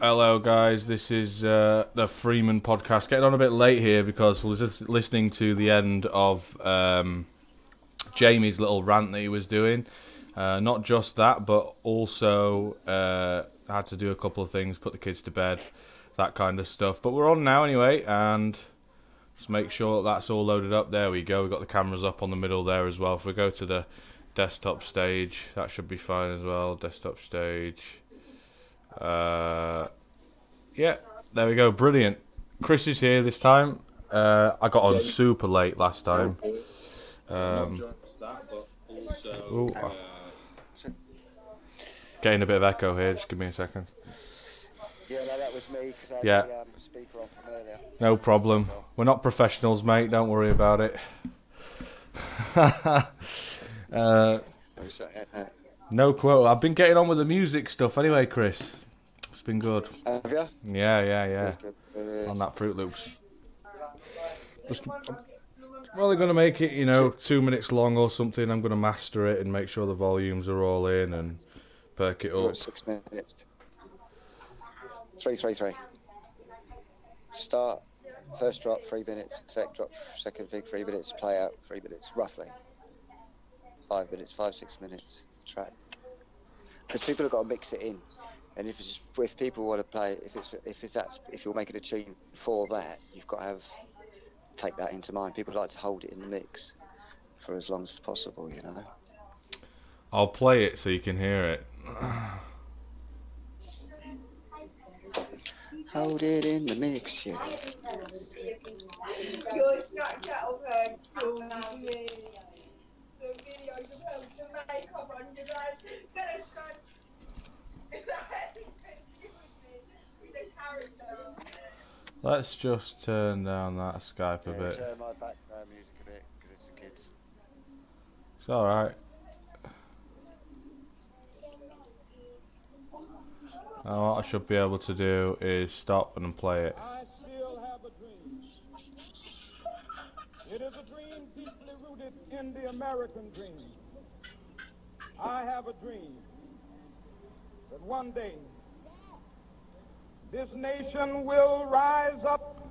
Hello guys, this is the Freeman podcast. Getting on a bit late here because we were just listening to the end of Jamie's little rant that he was doing. Not just that, but also had to do a couple of things, put the kids to bed, that kind of stuff. But we're on now anyway, and just make sure that's all loaded up. There we go. We've got the cameras up on the middle there as well. If we go to the desktop stage, that should be fine as well. Desktop stage. Yeah, there we go. Brilliant. Chris is here this time. I got on super late last time. Getting a bit of echo here. Just give me a second. Yeah, no, that was me because I had the speaker on from earlier. No problem. We're not professionals, mate. Don't worry about it. No quote. I've been getting on with the music stuff anyway, Chris. It's been good. Have you? Yeah. On that Fruit Loops. Just, well, they're going to make it, 2 minutes long or something. I'm going to master it and make sure the volumes are all in and perk it up. 6 minutes. 3. Start. First drop, 3 minutes. Second drop, second thing, 3 minutes. Play out, 3 minutes, roughly. 5 minutes, 5-6 minutes. Track. Because people have got to mix it in, and if people want to play, if you're making a tune for that, you've got to take that into mind. People like to hold it in the mix for as long as possible, I'll play it so you can hear it. Hold it in the mix, yeah. Let's just turn down that Skype a bit. Turn my background music a bit because it's the kids. It's alright. Now what I should be able to do is stop and play it. I still have a dream. It is a dream deeply rooted in the American dream. I have a dream that one day this nation will rise up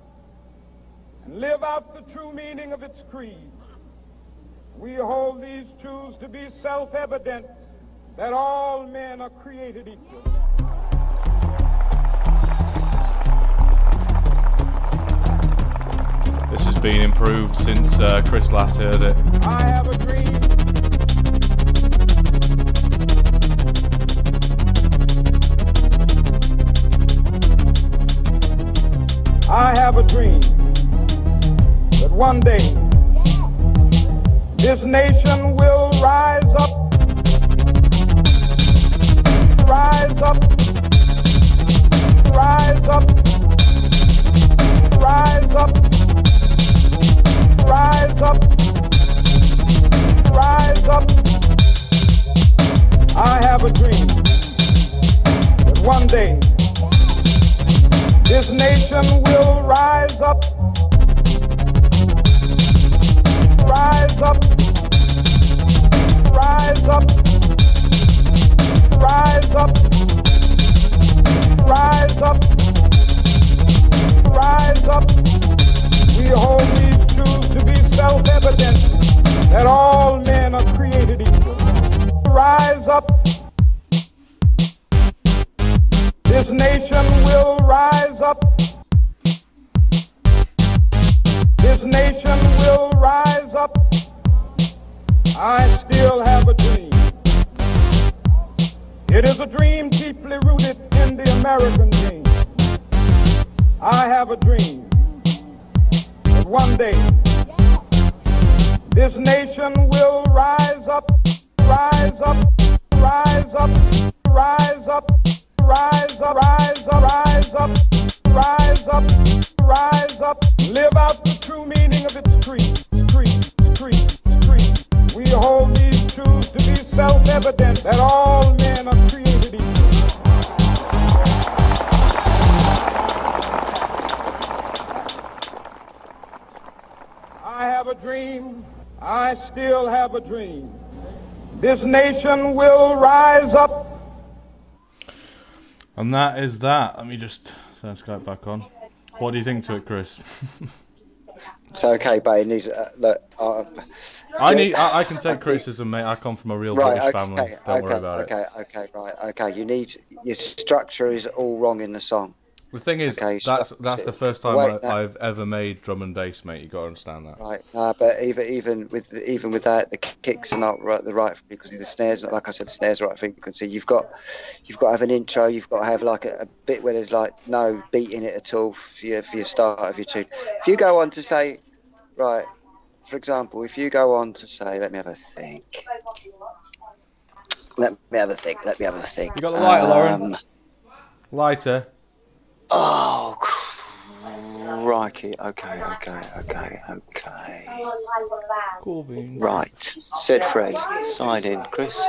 and live out the true meaning of its creed. We hold these truths to be self-evident, that all men are created equal. This has been improved since Chris last heard it. I have a dream. I have a dream that one day this nation will rise up, rise up, rise up, rise up, rise up, rise up. I have a dream that one day this nation will rise up, rise up, rise up, rise up, rise up, rise up. We hold these truths to be self-evident, that all men are created equal. Rise up. This nation will rise up. This nation will rise up. I still have a dream. It is a dream deeply rooted in the American dream. I have a dream that one day this nation will rise up, rise up, rise up, rise up. Rise up, rise up, rise up, rise up, rise up, live out the true meaning of its creed. We hold these truths to be self-evident, that all men are created equal. I have a dream, I still have a dream. This nation will rise up. And that is that. Let me just turn Skype back on. What do you think to it, Chris? It's okay, but it needs. Look, I can take criticism, mate. I come from a real British family. Don't worry about it. Okay. You need your structure is all wrong in the song. The thing is, that's the first time I've ever made drum and bass, mate. You got to understand that. Right, but even with that, the kicks are not the right frequency. The snares, like I said, the snares are right frequency. You've got to have an intro. You've got to have like a bit where there's like no beat in it at all for your start of your tune. If you go on to say, right, for example, if you go on to say, let me have a think. Let me have a think. You got the lighter, Lauren? Lighter. Oh, crikey. Okay. Cool beans. Right. Said Fred. Sign in, Chris.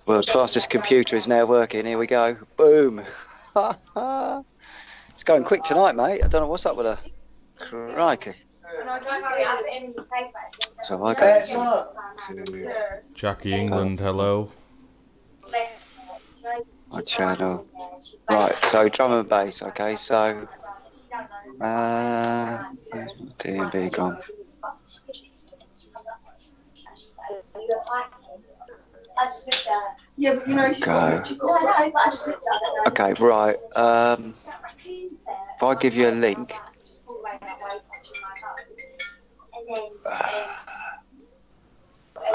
World's fastest computer is now working. Here we go. Boom. It's going quick tonight, mate. I don't know what's up with her. Crikey. So I go to Jackie England, hello. my channel. Right, so drum and bass, okay, so where's my DMB gone? Okay, right. If I give you a link.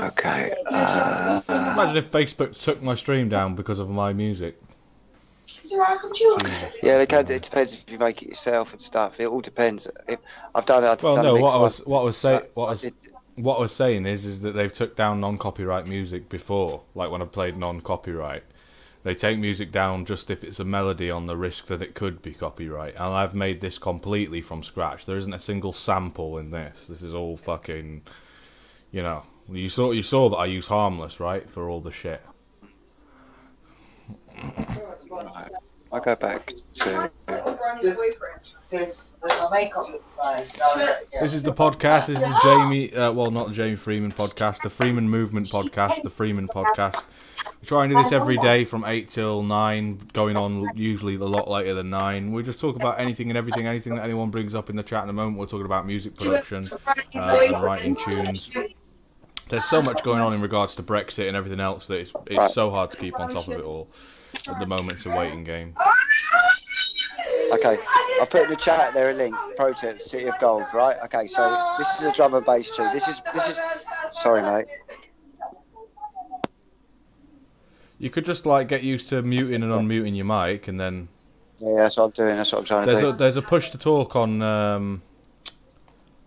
Okay. Imagine if Facebook took my stream down because of my music. Yeah, they can. It depends if you make it yourself and stuff. It all depends. I've done it. Well, no. What I was saying is that they've took down non-copyright music before. Like when I've played non-copyright, they take music down just if it's a melody on the risk that it could be copyright. And I've made this completely from scratch. There isn't a single sample in this. This is all fucking, you know. You saw that I use Harmless, right, for all the shit. Right. I'll go back to... This is the podcast. This is the Jamie... well, not the Jamie Freeman podcast. The Freeman Movement podcast. The Freeman podcast. We try and do this every day from 8 till 9, going on usually a lot later than 9. We just talk about anything and everything that anyone brings up in the chat in a moment. We're talking about music production and writing tunes. There's so much going on in regards to Brexit and everything else that it's so hard to keep on top of it all. At the moment, it's a waiting game. Okay, I'll put in the chat there a link. Protest, City of Gold, right? Okay, so this is a drum and bass tune. This is. Sorry, mate. You could just like get used to muting and unmuting your mic, and then. Yeah, that's what I'm doing. That's what I'm trying to do. There's a push to talk on the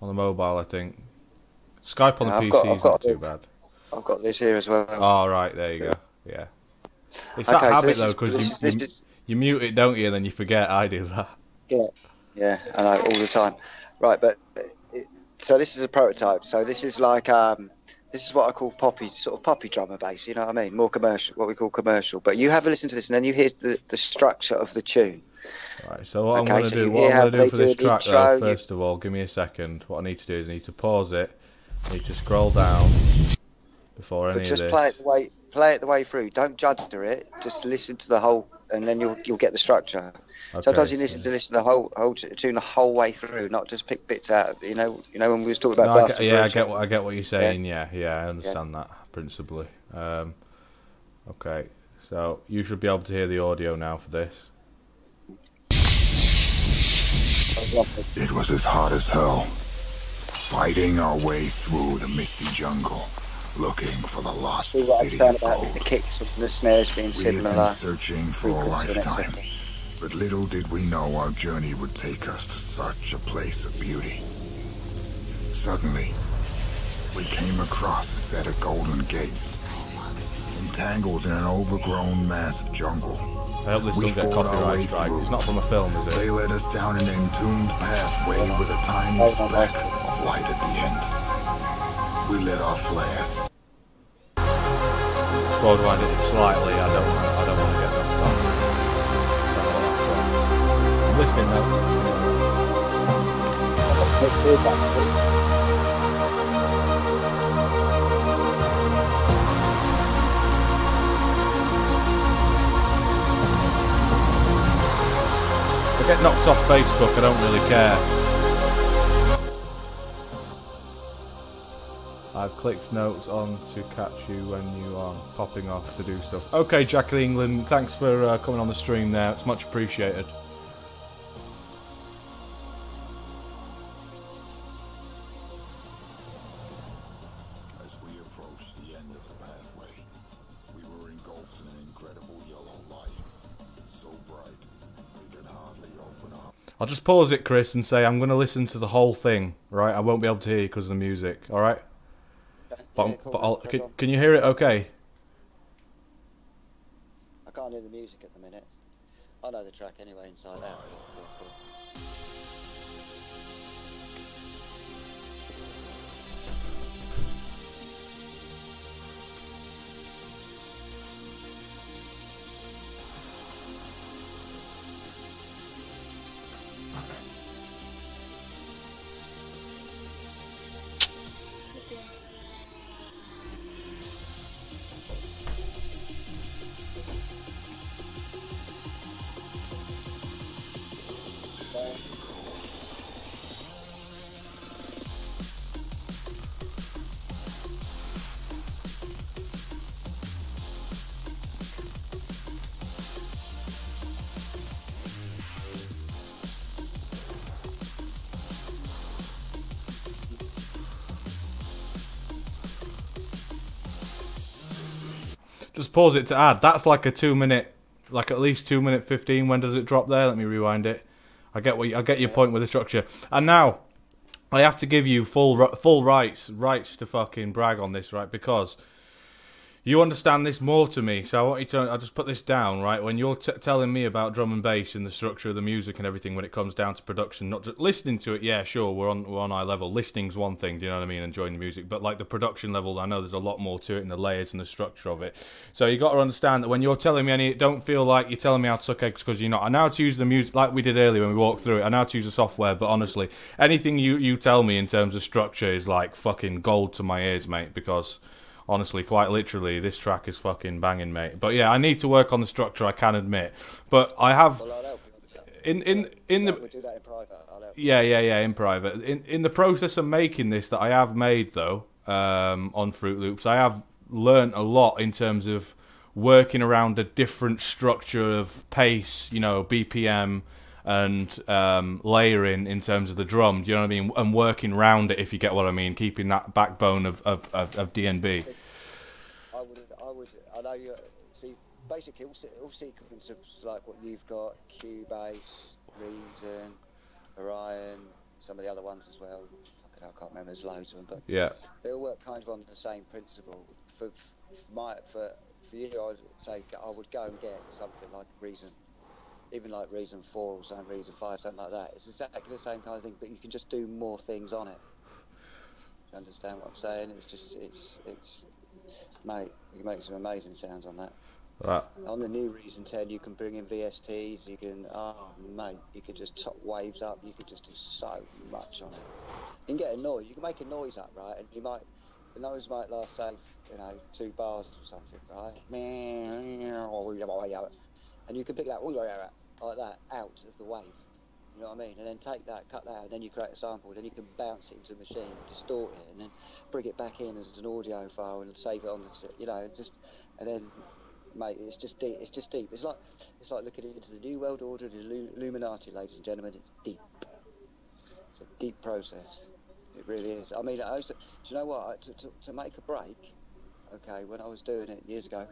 mobile, I think. Skype on the PC is not too bad. I've got this here as well. Oh, right, there you go. Yeah. It's that habit, though, because you mute it, don't you, and then you forget. I do that. Yeah, I know, all the time. Right, but... so this is a prototype. So this is like... this is what I call poppy drum and bass, you know what I mean? More commercial, what we call commercial. But you have a listen to this, and then you hear the structure of the tune. Right, so what I'm going to do for this track, though, first of all, give me a second. What I need to do is I need to pause it. I need to scroll down before any of this. Just play it the way through. Don't judge it. Just listen to the whole, and then you'll get the structure. Okay, sometimes you listen to the whole tune the whole way through, not just pick bits out. You know when we was talking about. I get what you're saying. Yeah, I understand that principally. Okay, so you should be able to hear the audio now for this. It was as hot as hell. Fighting our way through the misty jungle, looking for the lost city of gold. The kicks and the snares being similar. We had been searching for a lifetime, but little did we know our journey would take us to such a place of beauty. Suddenly, we came across a set of golden gates, entangled in an overgrown mass of jungle. I hope this doesn't get copyright strike. It's not from a film, is it? They led us down an entombed pathway with a tiny speck of light at the end. We lit our flares. Well, do I did it slightly? I don't want to get that started. I'm listening now. get knocked off Facebook, I don't really care. I've clicked notes on to catch you when you are popping off to do stuff. Okay, Jackie England, thanks for coming on the stream there. It's much appreciated. As we approached the end of the pathway, we were engulfed in an incredible yellow light. So bright, we could hardly open up. I'll just pause it, Chris, and say I'm going to listen to the whole thing, right? I won't be able to hear you because of the music, alright? Yeah, cool. Can you hear it okay? I can't hear the music at the minute. I know the track anyway, inside out. Just pause it to add. That's like a 2 minute, like at least 2 minute 15. When does it drop there? Let me rewind it. I get your point with the structure. And now I have to give you full rights to fucking brag on this, right? Because you understand this more to me, so I want you to. I'll just put this down, right? When you're telling me about drum and bass and the structure of the music and everything, when it comes down to production, not just listening to it. Yeah, sure, we're on eye level. Listening's one thing, do you know what I mean? Enjoying the music, but like the production level, I know there's a lot more to it and the layers and the structure of it. So you got to understand that when you're telling me, don't feel like you're telling me how to suck eggs because you're not. I know how to use the music like we did earlier when we walked through it. I know how to use the software, but honestly, anything you tell me in terms of structure is like fucking gold to my ears, mate. Because honestly, quite literally, this track is fucking banging, mate. But yeah, I need to work on the structure, I can admit. But I have Well, I'll help. in the We'll do that in private. I'll help. yeah, in private. In the process of making this that I have made though, on Fruit Loops, I have learnt a lot in terms of working around a different structure of pace, you know, BPM and layering in terms of the drum, do you know what I mean? And working around it, if you get what I mean, keeping that backbone of DNB. I know you see. Basically, all sequences like what you've got: Cubase, Reason, Orion, some of the other ones as well. I can't remember. There's loads of them, but Yeah. they all work kind of on the same principle. For you, I would say I would go and get something like Reason. Even like Reason 4 or something, Reason 5, something like that. It's exactly the same kind of thing, but you can just do more things on it. You understand what I'm saying? It's mate, you can make some amazing sounds on that. Right. On the new Reason 10, you can bring in VSTs, you can, you can just top waves up, you can just do so much on it. You can get a noise, you can make a noise up, right? And the noise might last, say, 2 bars or something, right? And you can pick that like that out of the wave, you know what I mean? And then take that, cut that out, and then you create a sample. Then you can bounce it into a machine, distort it, and then bring it back in as an audio file and save it on the, and then, mate, it's just deep. It's just deep. It's like looking into the New World Order, the Illuminati, ladies and gentlemen. It's deep. It's a deep process. It really is. I mean, do you know what? To make a break, okay, when I was doing it years ago,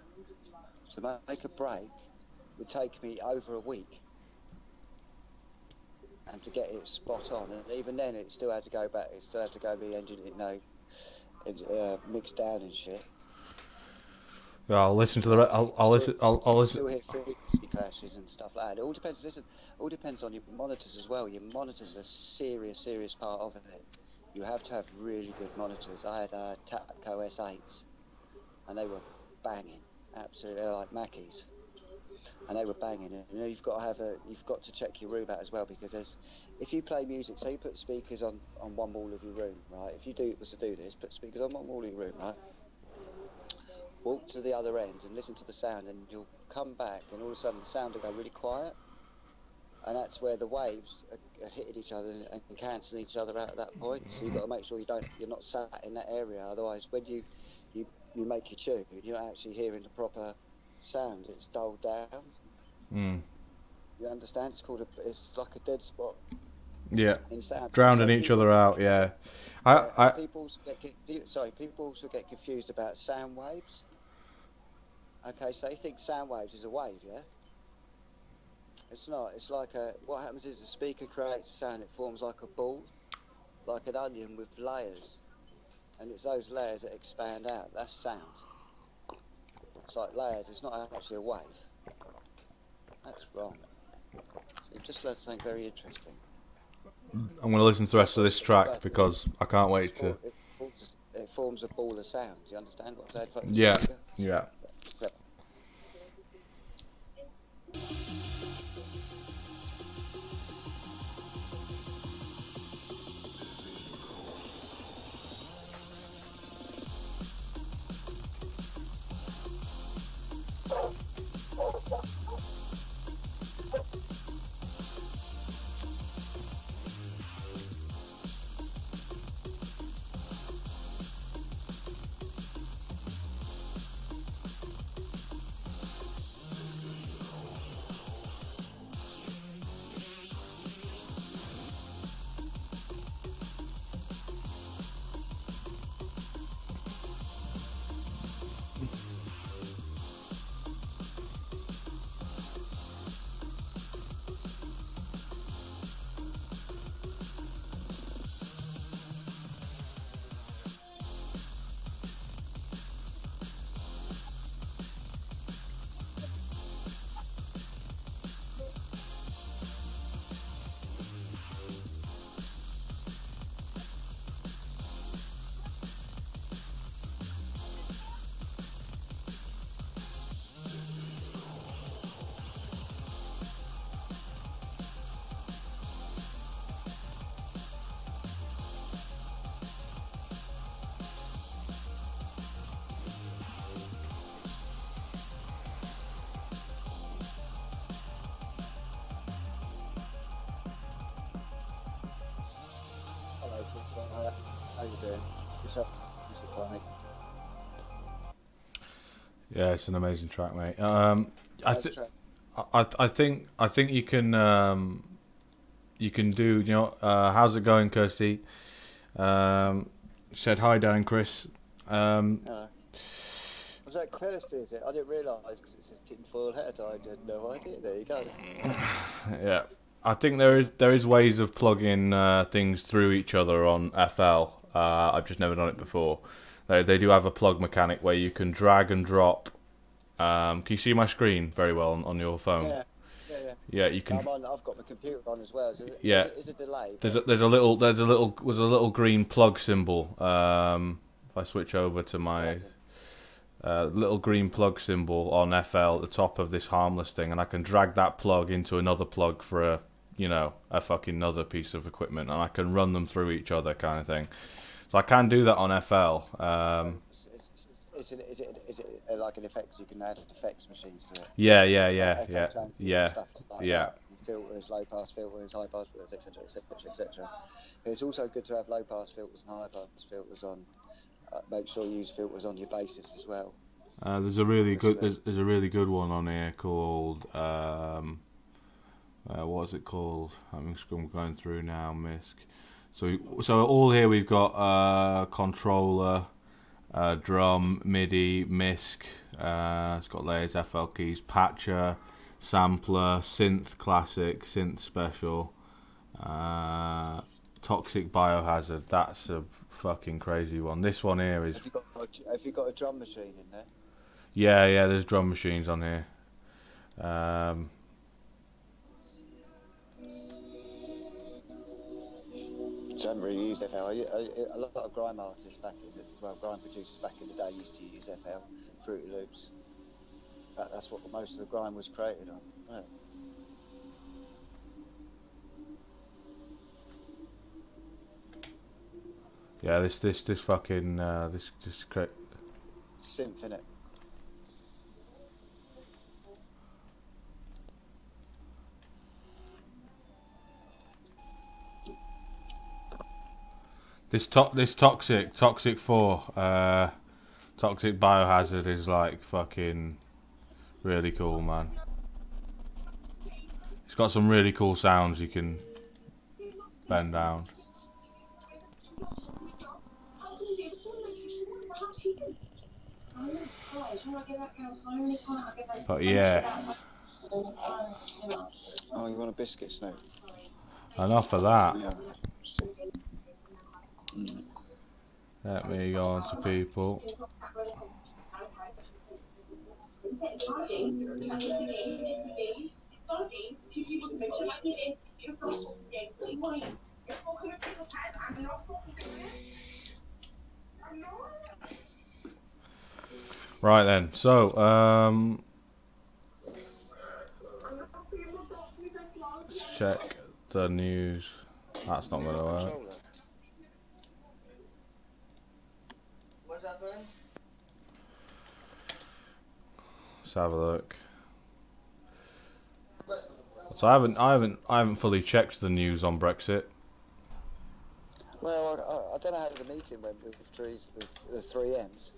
to make a break would take me over a week, and to get it spot on, and even then it still had to go back. It still had to go be mixed down and shit. I'll listen to the. I'll listen. I'll listen. Still hit frequency clashes and stuff like that. It all depends. Listen, all depends on your monitors as well. Your monitors are a serious part of it. You have to have really good monitors. I had Tapco S8s, and they were banging. Absolutely, they're like Mackies. And they were banging, and you've got to check your room out as well, because if you play music, say you put speakers on one wall of your room, right? If you was to do this, put speakers on one wall of your room, right? Walk to the other end and listen to the sound, and you'll come back, and all of a sudden the sound will go really quiet, and that's where the waves are hitting each other and cancelling each other out at that point. So you've got to make sure you're not sat in that area. Otherwise, when you make your tune, you're not actually hearing the proper sound. It's dulled down. Mm. You understand? It's like a dead spot. Yeah. In sound. Drowning So each other out. Yeah. People also get confused about sound waves. Okay, so they think sound waves is a wave, yeah? It's not. It's like what happens is the speaker creates a sound. It forms like a ball, like an onion with layers, and it's those layers that expand out. That's sound. It's like layers. It's not actually a wave. That's wrong. So you've just learned something very interesting. I'm going to listen to the rest of this track because I can't wait to. It forms a ball of sound. Do you understand what I'm saying? Yeah. Yeah. Yep. How you doing? Yeah, it's an amazing track, mate. I think you can do, you know, how's it going, Kirsty? Said hi, Dan, Chris. Was that Kirsty, is it? I didn't realise because it says tinfoil hat. I had no idea. There you go. Yeah, I think there is ways of plugging things through each other on FL. I've just never done it before. They do have a plug mechanic where you can drag and drop. Can you see my screen very well on your phone? Yeah. Yeah, you can. I've got my computer on as well. There's a delay. But... There's a little green plug symbol. If I switch over to my little green plug symbol on FL at the top of this harmless thing, and I can drag that plug into another plug for a fucking another piece of equipment, and I can run them through each other, kind of thing. So I can do that on FL. Is it like an effects? You can add effects machines to it. Yeah. Stuff like Yeah. That. Filters, low pass filters, high pass filters, etc. It's also good to have low pass filters and high pass filters on. Make sure you use filters on your basses as well. There's a really good one on here called what is it called? I'm going through now. MISC. So all here we've got controller, drum, MIDI, MISC. It's got layers, FL keys, patcher, sampler, synth classic, synth special, toxic biohazard. That's a fucking crazy one. This one here is. Have you got a drum machine in there? Yeah. There's drum machines on here. So I haven't really used FL. A lot of grime artists grime producers back in the day used to use FL, Fruity Loops. That's what most of the grime was created on. Yeah. Yeah, this fucking this synth, innit? This toxic 4, toxic biohazard is like fucking really cool, man. It's got some really cool sounds you can bend down. But yeah. Oh, you want a biscuit, Snoop? Enough of that. Yeah. Let me go on to people. Right then, so let's check the news. That's not gonna work. What's that, man? Let's have a look. So I haven't fully checked the news on Brexit. Well, I don't know how the meeting went with the three M's.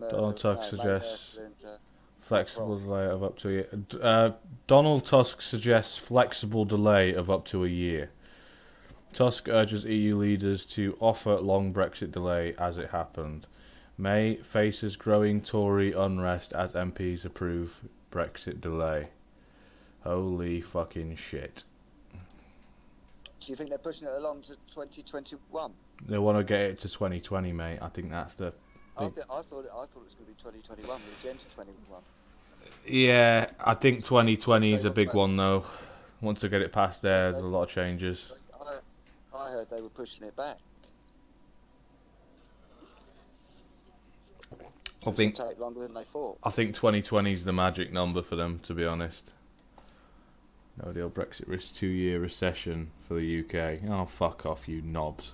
Donald Tusk suggests flexible delay of up to a year. Donald Tusk suggests flexible delay of up to a year. Tusk urges EU leaders to offer long Brexit delay as it happened. May faces growing Tory unrest as MPs approve Brexit delay. Holy fucking shit. Do you think they're pushing it along to 2021? They want to get it to 2020, mate. I think that's the... I thought it was going to be 2021 with Agenda 21. Yeah, I think 2020 is a big one, though. Once they get it past there, there's a lot of changes. I heard they were pushing it back. I think It'll take longer than they thought. I think 2020 is the magic number for them, to be honest. No deal Brexit risks 2-year recession for the UK. Oh, fuck off, you knobs.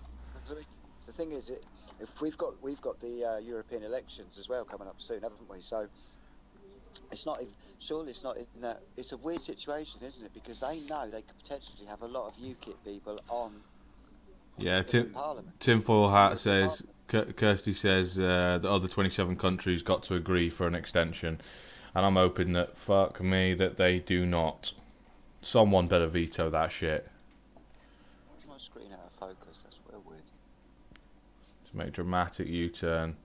The thing is, if we've got the European elections as well coming up soon, haven't we? So it's not even, surely it's not in that. It's a weird situation, isn't it? Because they know they could potentially have a lot of UKIP people on. Yeah, Tinfoil Hat says. Kirsty says the other 27 countries got to agree for an extension, and I'm hoping that, fuck me, that they do not. Someone better veto that shit. Where's my screen out of focus? That's real weird. To make dramatic U-turn.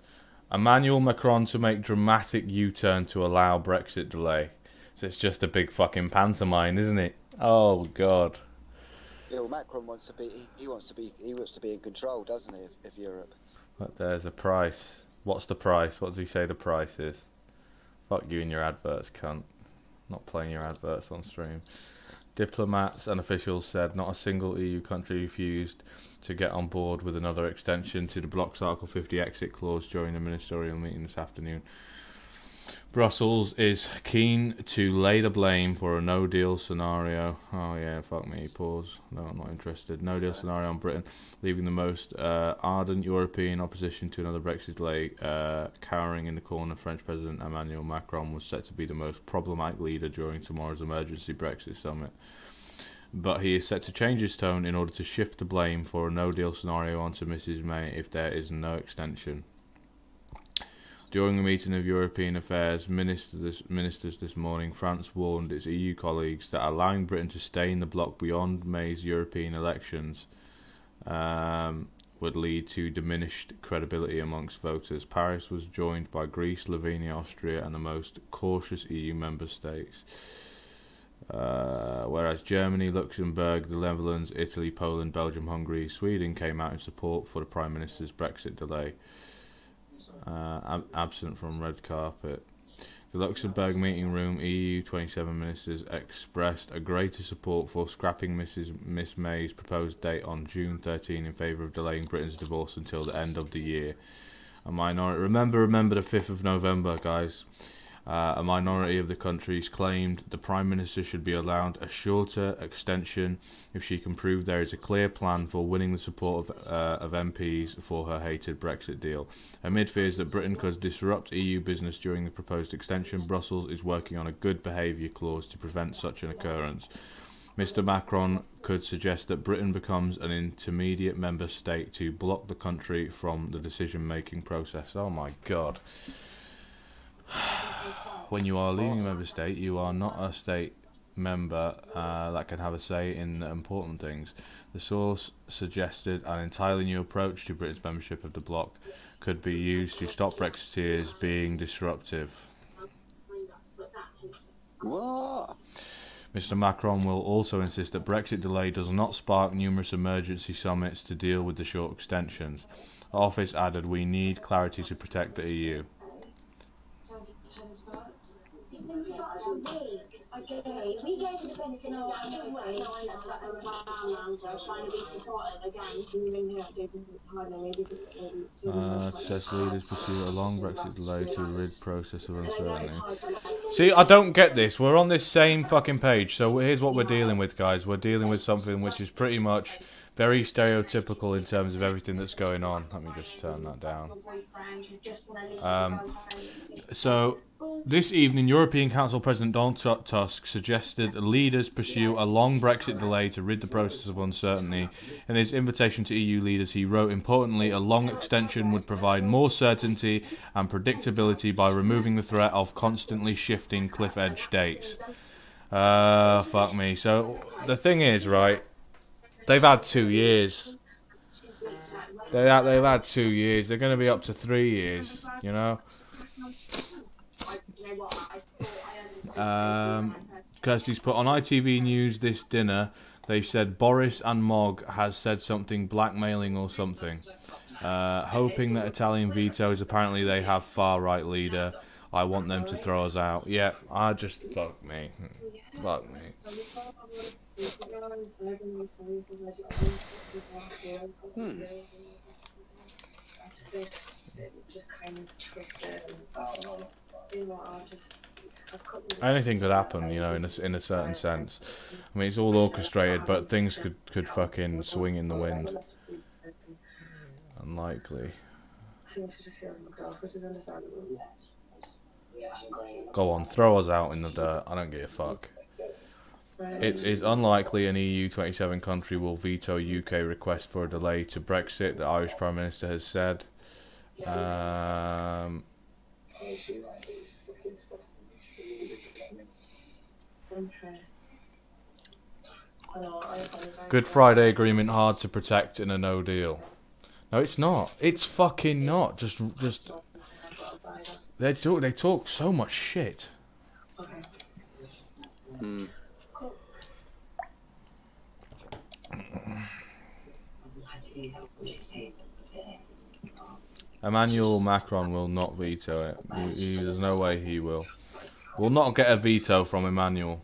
Emmanuel Macron to make dramatic U-turn to allow Brexit delay. So it's just a big fucking pantomime, isn't it? Oh God. Yeah, well, Macron wants to be. He wants to be in control, doesn't he? Of Europe. But there's a price. What's the price? What does he say the price is? Fuck you and your adverts, cunt. Not playing your adverts on stream. Diplomats and officials said not a single EU country refused to get on board with another extension to the bloc's Article 50 exit clause during the ministerial meeting this afternoon. Brussels is keen to lay the blame for a no-deal scenario. Oh yeah, fuck me, pause. No, I'm not interested. No-deal scenario on Britain, leaving the most ardent European opposition to another Brexit delay cowering in the corner. French President Emmanuel Macron was set to be the most problematic leader during tomorrow's emergency Brexit summit. But he is set to change his tone in order to shift the blame for a no-deal scenario onto Mrs May if there is no extension. During a meeting of European Affairs ministers this morning, France warned its EU colleagues that allowing Britain to stay in the bloc beyond May's European elections would lead to diminished credibility amongst voters. Paris was joined by Greece, Slovenia, Austria and the most cautious EU member states. Whereas Germany, Luxembourg, the Netherlands, Italy, Poland, Belgium, Hungary, Sweden came out in support for the Prime Minister's Brexit delay. Absent from red carpet. The Luxembourg meeting room, EU 27 ministers expressed a greater support for scrapping Miss May's proposed date on June 13 in favour of delaying Britain's divorce until the end of the year. A minority, remember the 5th of November, guys. A minority of the countries claimed the Prime Minister should be allowed a shorter extension if she can prove there is a clear plan for winning the support of MPs for her hated Brexit deal. Amid fears that Britain could disrupt EU business during the proposed extension, Brussels is working on a good behaviour clause to prevent such an occurrence. Mr. Macron could suggest that Britain becomes an intermediate member state to block the country from the decision-making process. Oh my God. When you are leaving a member state, you are not a state member that can have a say in important things. The source suggested an entirely new approach to Britain's membership of the bloc could be used to stop Brexiteers being disruptive. What? Mr. Macron will also insist that Brexit delay does not spark numerous emergency summits to deal with the short extensions. The office added, "We need clarity to protect the EU." Says leaders pursue a long Brexit delay to rid process of uncertainty. See, I don't get this. We're on this same fucking page. So here's what we're dealing with, guys. We're dealing with something which is pretty much very stereotypical in terms of everything that's going on. Let me just turn that down. So this evening, European Council President Donald Tusk suggested leaders pursue a long Brexit delay to rid the process of uncertainty. In his invitation to EU leaders, he wrote, "Importantly, a long extension would provide more certainty and predictability by removing the threat of constantly shifting cliff edge dates." Fuck me. So the thing is, right, they've had 2 years. They've had 2 years. They're going to be up to 3 years, you know? Kirsty's put on ITV News this dinner. They said Boris and Mog has said something blackmailing or something. Hoping that Italian vetoes. Apparently they have far-right leader. I want them to throw us out. Yeah, I just fuck me. Fuck me. Anything could happen, you know, in a certain sense. I mean, it's all orchestrated, but things could fucking swing in the wind. Unlikely. Go on, throw us out in the dirt. I don't give a fuck. It is unlikely an EU 27 country will veto UK request for a delay to Brexit, the Irish Prime Minister has said. Good Friday Agreement hard to protect in a no deal. No, it's not. It's fucking not. Just they talk so much shit. Emmanuel Macron will not veto it. There's no way he will. We'll not get a veto from Emmanuel.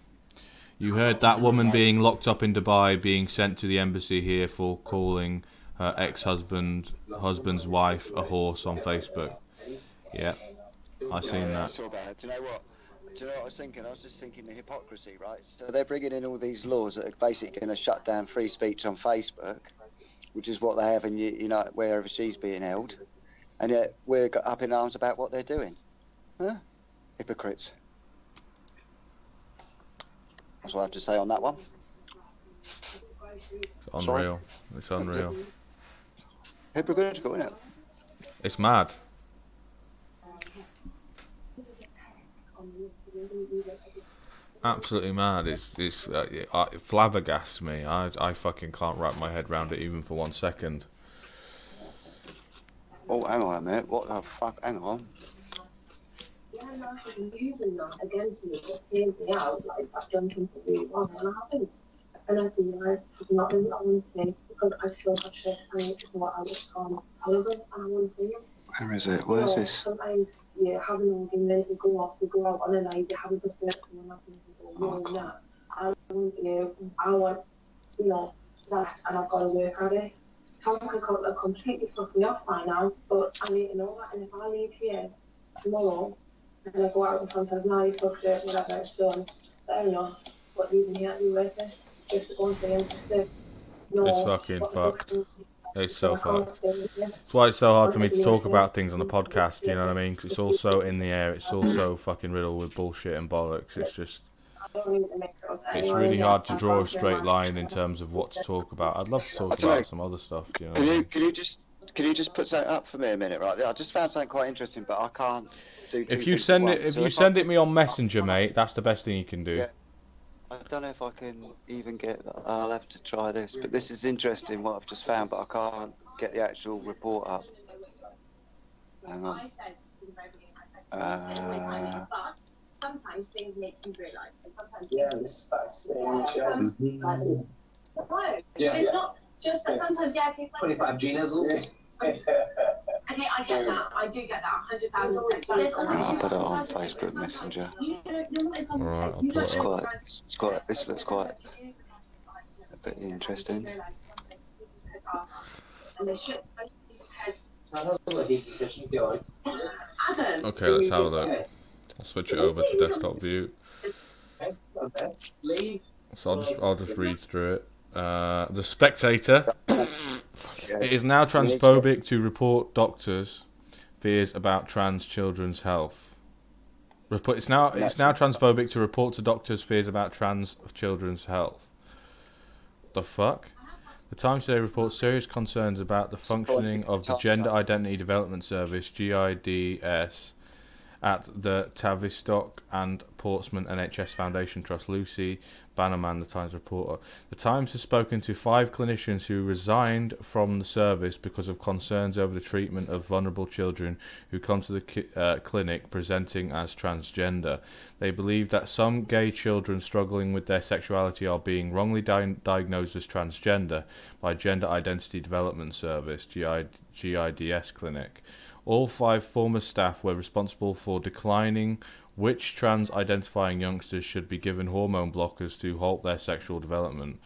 You heard that woman being locked up in Dubai being sent to the embassy here for calling her husband's wife a horse on Facebook. Yeah, I seen that. I saw that. Do you know what? Do you know what I was thinking? I was just thinking the hypocrisy, right? So they're bringing in all these laws that are basically going to shut down free speech on Facebook, which is what they have in, you know, wherever she's being held, and yet we're up in arms about what they're doing. Huh? Hypocrites. That's what I have to say on that one. It's unreal. It's unreal. Hypocritical, isn't it? It's mad. Absolutely mad. It flabbergasts me. I fucking can't wrap my head around it even for 1 second. Oh, hang on a minute. What the fuck? Hang on. Yeah, no, she's using that against me, hearing me out, like I've done something really wrong, and I haven't. And I realised she's not really on me because I still have shit I need to go out from Hollywood, and I want to see it. Where is it? What is this? Sometimes you have an argument, you go out on a night, you have a good bit, and nothing to go, no, no. I want you, I want, you know, that, and I've got to work at it. Tom could completely fuck me off by now, but I need to know that, and if I leave here tomorrow, and I go out in front of now, you fucked it, whatever, it's done. Fair enough. But leaving here, you worth it. Just to go and say, just to know. It's fucking fucked. It's so fucked. That's why it's so hard for me to talk about things on the podcast, you know what I mean? Because it's all so in the air, it's all so fucking riddled with bullshit and bollocks. It's just. don't need to make it up It's anyway. really hard to draw a straight line in terms of what to talk about. I'd love to talk don't know. about some other stuff. Do you know what I mean? Can you just put something up for me a minute, right? I just found something quite interesting, but I can't do. If you send it me on Messenger, mate, that's the best thing you can do. Yeah. I don't know if I can even get. I'll have to try this, but this is interesting what I've just found, but I can't get the actual report up. Hang on. Sometimes things make you realise, and sometimes it's not just that sometimes 25 Gina's. Okay, I get that. I do get that. 100,000%. But there's always I'll put it on Facebook Messenger. Alright, I'll put it up. This looks quite a bit interesting. Okay, let's have a look. I'll switch it over to desktop view. So I'll just read through it. The Spectator. It is now transphobic to report doctors' fears about trans children's health. It's now transphobic to report to doctors' fears about trans children's health. The fuck? The Times today reports serious concerns about the functioning of the Gender Identity Development Service (GIDS) at the Tavistock and Portsmouth NHS Foundation Trust. Lucy Bannerman, the Times reporter. The Times has spoken to 5 clinicians who resigned from the service because of concerns over the treatment of vulnerable children who come to the clinic presenting as transgender. They believe that some gay children struggling with their sexuality are being wrongly diagnosed as transgender by Gender Identity Development Service, GIDS clinic. All 5 former staff were responsible for declining which trans-identifying youngsters should be given hormone blockers to halt their sexual development.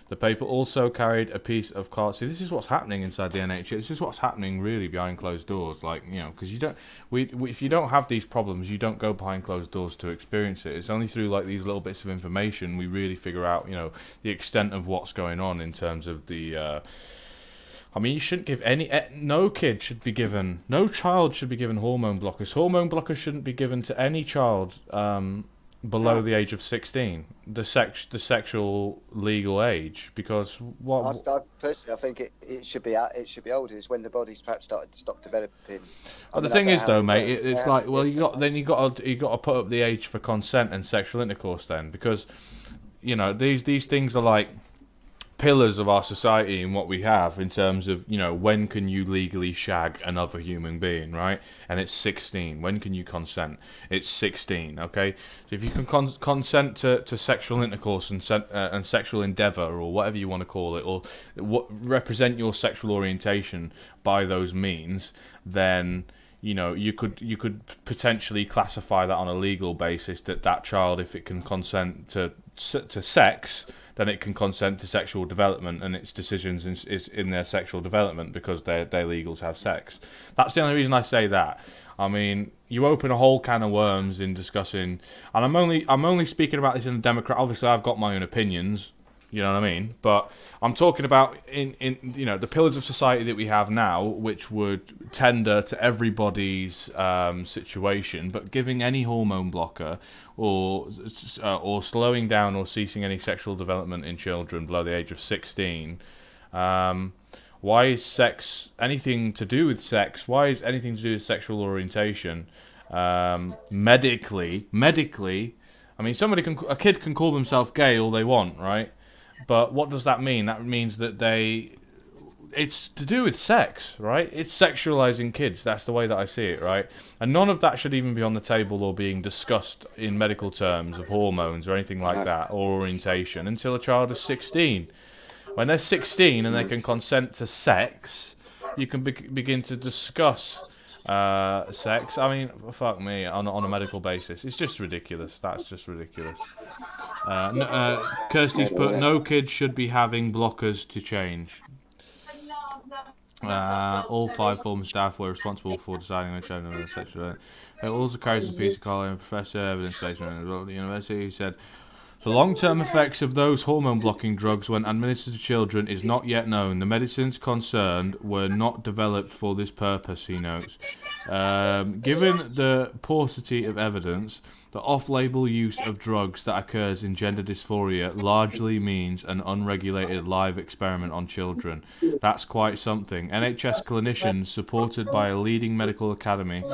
The paper also carried a piece of card. See, this is what's happening inside the NHS. This is what's happening really behind closed doors. Like, you know, because you don't, if you don't have these problems, you don't go behind closed doors to experience it. It's only through like these little bits of information we really figure out, you know, the extent of what's going on in terms of the. I mean, you shouldn't give no child should be given hormone blockers. Hormone blockers shouldn't be given to any child below the age of 16, the sexual legal age, because what? I personally, I think it should be older. It's when the body's perhaps stop developing. But the thing is, though, mate, it's like, well, you got to put up the age for consent and sexual intercourse then, because you know these things are like pillars of our society and what we have in terms of, you know, when can you legally shag another human being, right? And it's 16. When can you consent? It's 16, okay? So if you can consent to sexual intercourse and sexual endeavour, or whatever you want to call it, or represent your sexual orientation by those means, then you know you could potentially classify that on a legal basis that child, if it can consent to sex, then it can consent to sexual development, and its decisions is in their sexual development because they're legal to have sex. That's the only reason I say that. I mean, you open a whole can of worms in discussing, and I'm only speaking about this in the Democrat. Obviously, I've got my own opinions. You know what I mean? But I'm talking about in you know the pillars of society that we have now, which would tender to everybody's situation, but giving any hormone blocker or slowing down or ceasing any sexual development in children below the age of 16. Why is sex anything to do with sex? Why is anything to do with sexual orientation? Medically, I mean, a kid can call themselves gay all they want, right? But what does that mean? That means that it's to do with sex, right? It's sexualizing kids. That's the way that I see it, right? And none of that should even be on the table or being discussed in medical terms of hormones or anything like that, or orientation, until a child is 16. When they're 16 and they can consent to sex, you can begin to discuss sex. I mean, fuck me, on a medical basis. It's just ridiculous. That's just ridiculous. Kirsty's put, no kid should be having blockers to change. All 5 former staff were responsible for deciding which owner of sexual. It also carries a piece of collar and professor evidence-based at the university who said, the long-term effects of those hormone-blocking drugs when administered to children is not yet known. The medicines concerned were not developed for this purpose, he notes. Given the paucity of evidence, The off-label use of drugs that occurs in gender dysphoria largely means an unregulated live experiment on children. That's quite something. NHS clinicians, supported by a leading medical academic,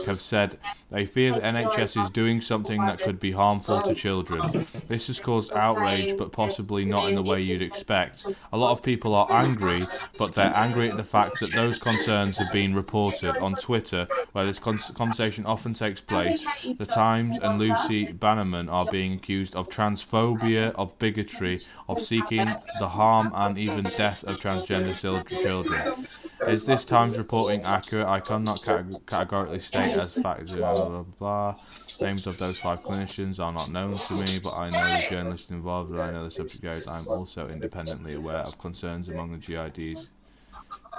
have said they fear the NHS is doing something that could be harmful to children. This has caused outrage, but possibly not in the way you'd expect. A lot of people are angry, but they're angry at the fact that those concerns have been reported on Twitter, where this conversation often takes place. The Times and Lucy Bannerman are being accused of transphobia, of bigotry, of seeking the harm and even death of transgender children. Is this Times reporting accurate? I cannot categorically state as fact. Blah, blah, blah. Names of those 5 clinicians are not known to me, but I know the journalists involved and I know the subject goes. I am also independently aware of concerns among the GID's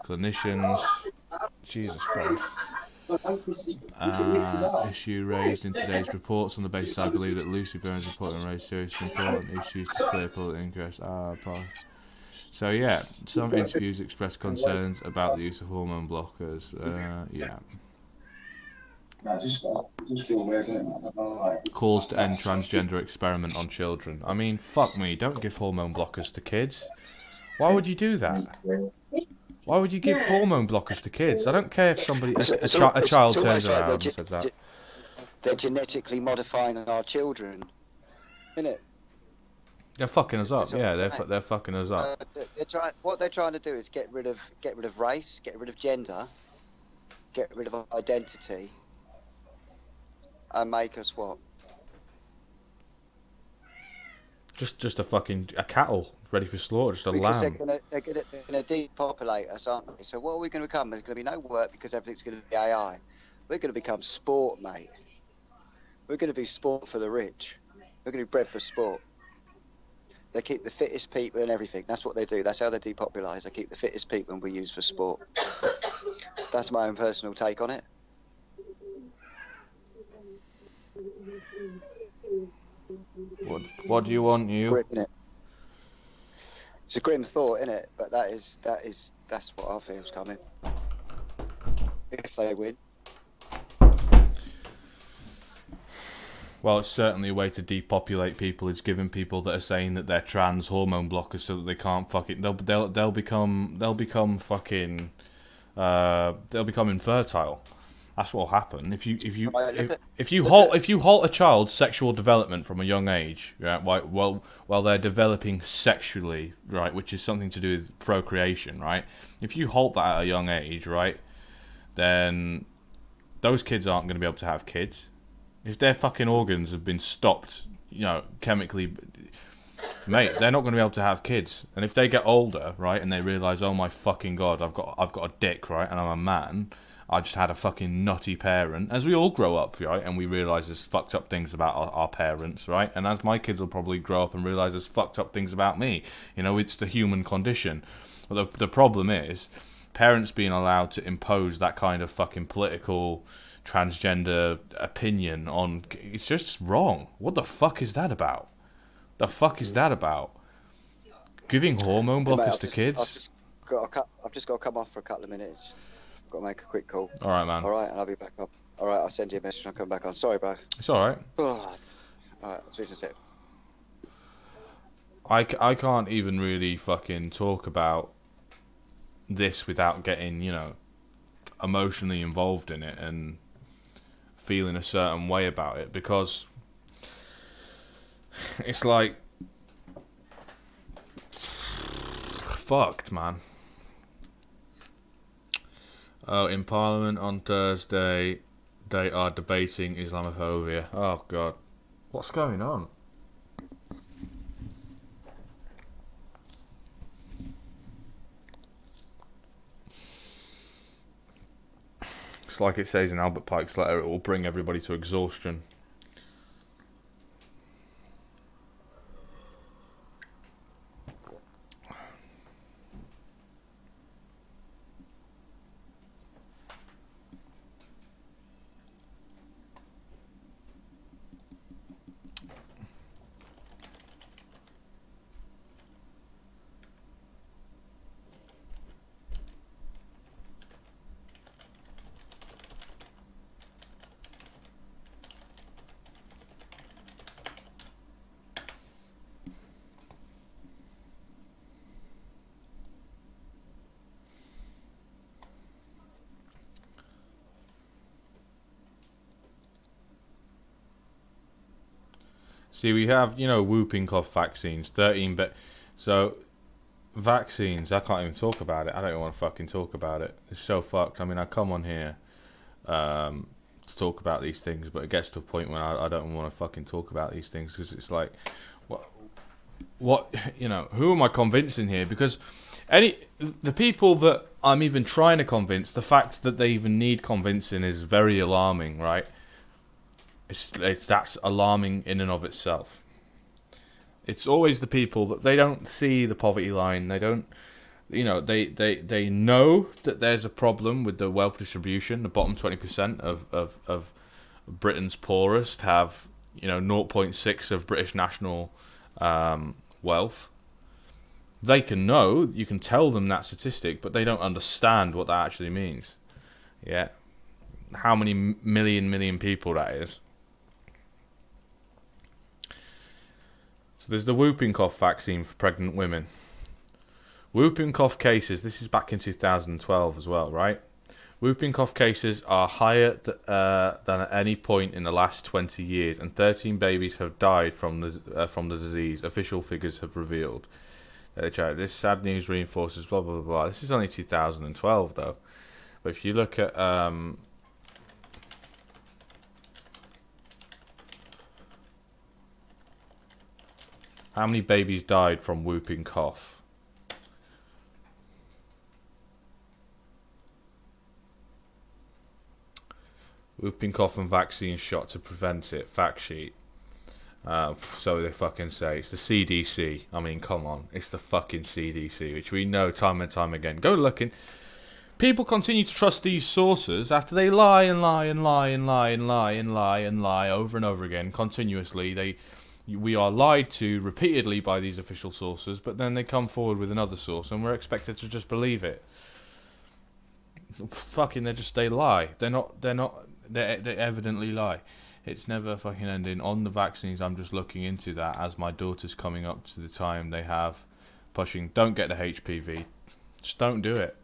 clinicians. Jesus Christ. Issue raised in today's reports on the basis I believe that Lucy Burns reported and raised serious important issues to clear public interest. So yeah, some interviews expressed concerns about the use of hormone blockers. Yeah. Calls to end transgender experiment on children. I mean, fuck me, don't give hormone blockers to kids. Why would you do that? Why would you give hormone blockers to kids? I don't care if somebody, a child turns around and says that. They're genetically modifying our children, innit? They're fucking us up. Yeah, they're fucking us up. What they're trying to do is get rid of race, get rid of gender, get rid of identity, and make us what? Just a cattle ready for slaughter, just a lamb. They're gonna depopulate us, aren't they? So what are we going to become? There's going to be no work because everything's going to be AI. We're going to become sport, mate. We're going to be sport for the rich. We're going to be bred for sport. They keep the fittest people and everything. That's what they do. That's how they depopulise. They keep the fittest people and we use for sport. That's my own personal take on it. What do you want, you? It's a grim thought, isn't it? But that's what I feel's coming. If they win. Well, it's certainly a way to depopulate people. Is giving people that are saying that they're trans hormone blockers so that they can't fucking they'll become fucking they'll become infertile. That's what'll happen if you halt a child's sexual development from a young age, right? While they're developing sexually, right, which is something to do with procreation, right? If you halt that at a young age, right, then those kids aren't going to be able to have kids. If their fucking organs have been stopped, chemically, mate, they're not going to be able to have kids. And if they get older, right, and they realise, oh my fucking god, I've got a dick, right, and I'm a man. I just had a fucking nutty parent, as we all grow up, right, and we realise there's fucked up things about our parents, right, and as my kids will probably grow up and realise there's fucked up things about me, it's the human condition. But the problem is, parents being allowed to impose that kind of fucking political, transgender opinion on, it's just wrong. What the fuck is that about? Giving hormone blockers to kids? I've just got to come off for a couple of minutes. Got to make a quick call. All right, man. All right, and I'll be back up. All right, I'll send you a message and I'll come back on. Sorry, bro. It's all right. All right, I'll speak to you soon. I can't even really fucking talk about this without getting, emotionally involved in it and feeling a certain way about it, because it's like fucked, man. Oh, in Parliament on Thursday, they are debating Islamophobia. Oh, God. What's going on? It's like it says in Albert Pike's letter, it will bring everybody to exhaustion. See, we have, you know, whooping cough vaccines, 13, but so vaccines, I can't even talk about it. I don't even want to fucking talk about it. It's so fucked. I mean, I come on here to talk about these things, but it gets to a point when I don't want to fucking talk about these things, because it's like, what, you know, who am I convincing here? Because the people that I'm even trying to convince, the fact that they even need convincing is very alarming, right? That's alarming in and of itself. It's always the people that they don't see the poverty line. They don't, you know, they know that there's a problem with the wealth distribution. The bottom 20% of Britain's poorest have, you know, 0.6 of British national wealth. They can know, you can tell them that statistic, but they don't understand what that actually means. Yeah, how many million people that is. So there's the whooping cough vaccine for pregnant women. Whooping cough cases, this is back in 2012 as well, right? Whooping cough cases are higher than at any point in the last 20 years, and 13 babies have died from the disease, official figures have revealed. This sad news reinforces blah, blah, blah, blah. This is only 2012, though. But if you look at... how many babies died from whooping cough? Whooping cough and vaccine shot to prevent it. Fact sheet. So they fucking say. It's the CDC. I mean, come on. It's the fucking CDC, which we know time and time again. Go looking. People continue to trust these sources after they lie and lie and lie and lie and lie and lie and lie over and over again continuously. We are lied to repeatedly by these official sources, but then they come forward with another source and we're expected to just believe it. Fucking, they lie. They evidently lie. It's never fucking ending. On the vaccines, I'm just looking into that as my daughter's coming up to the time they have pushing, don't get the HPV. Just don't do it.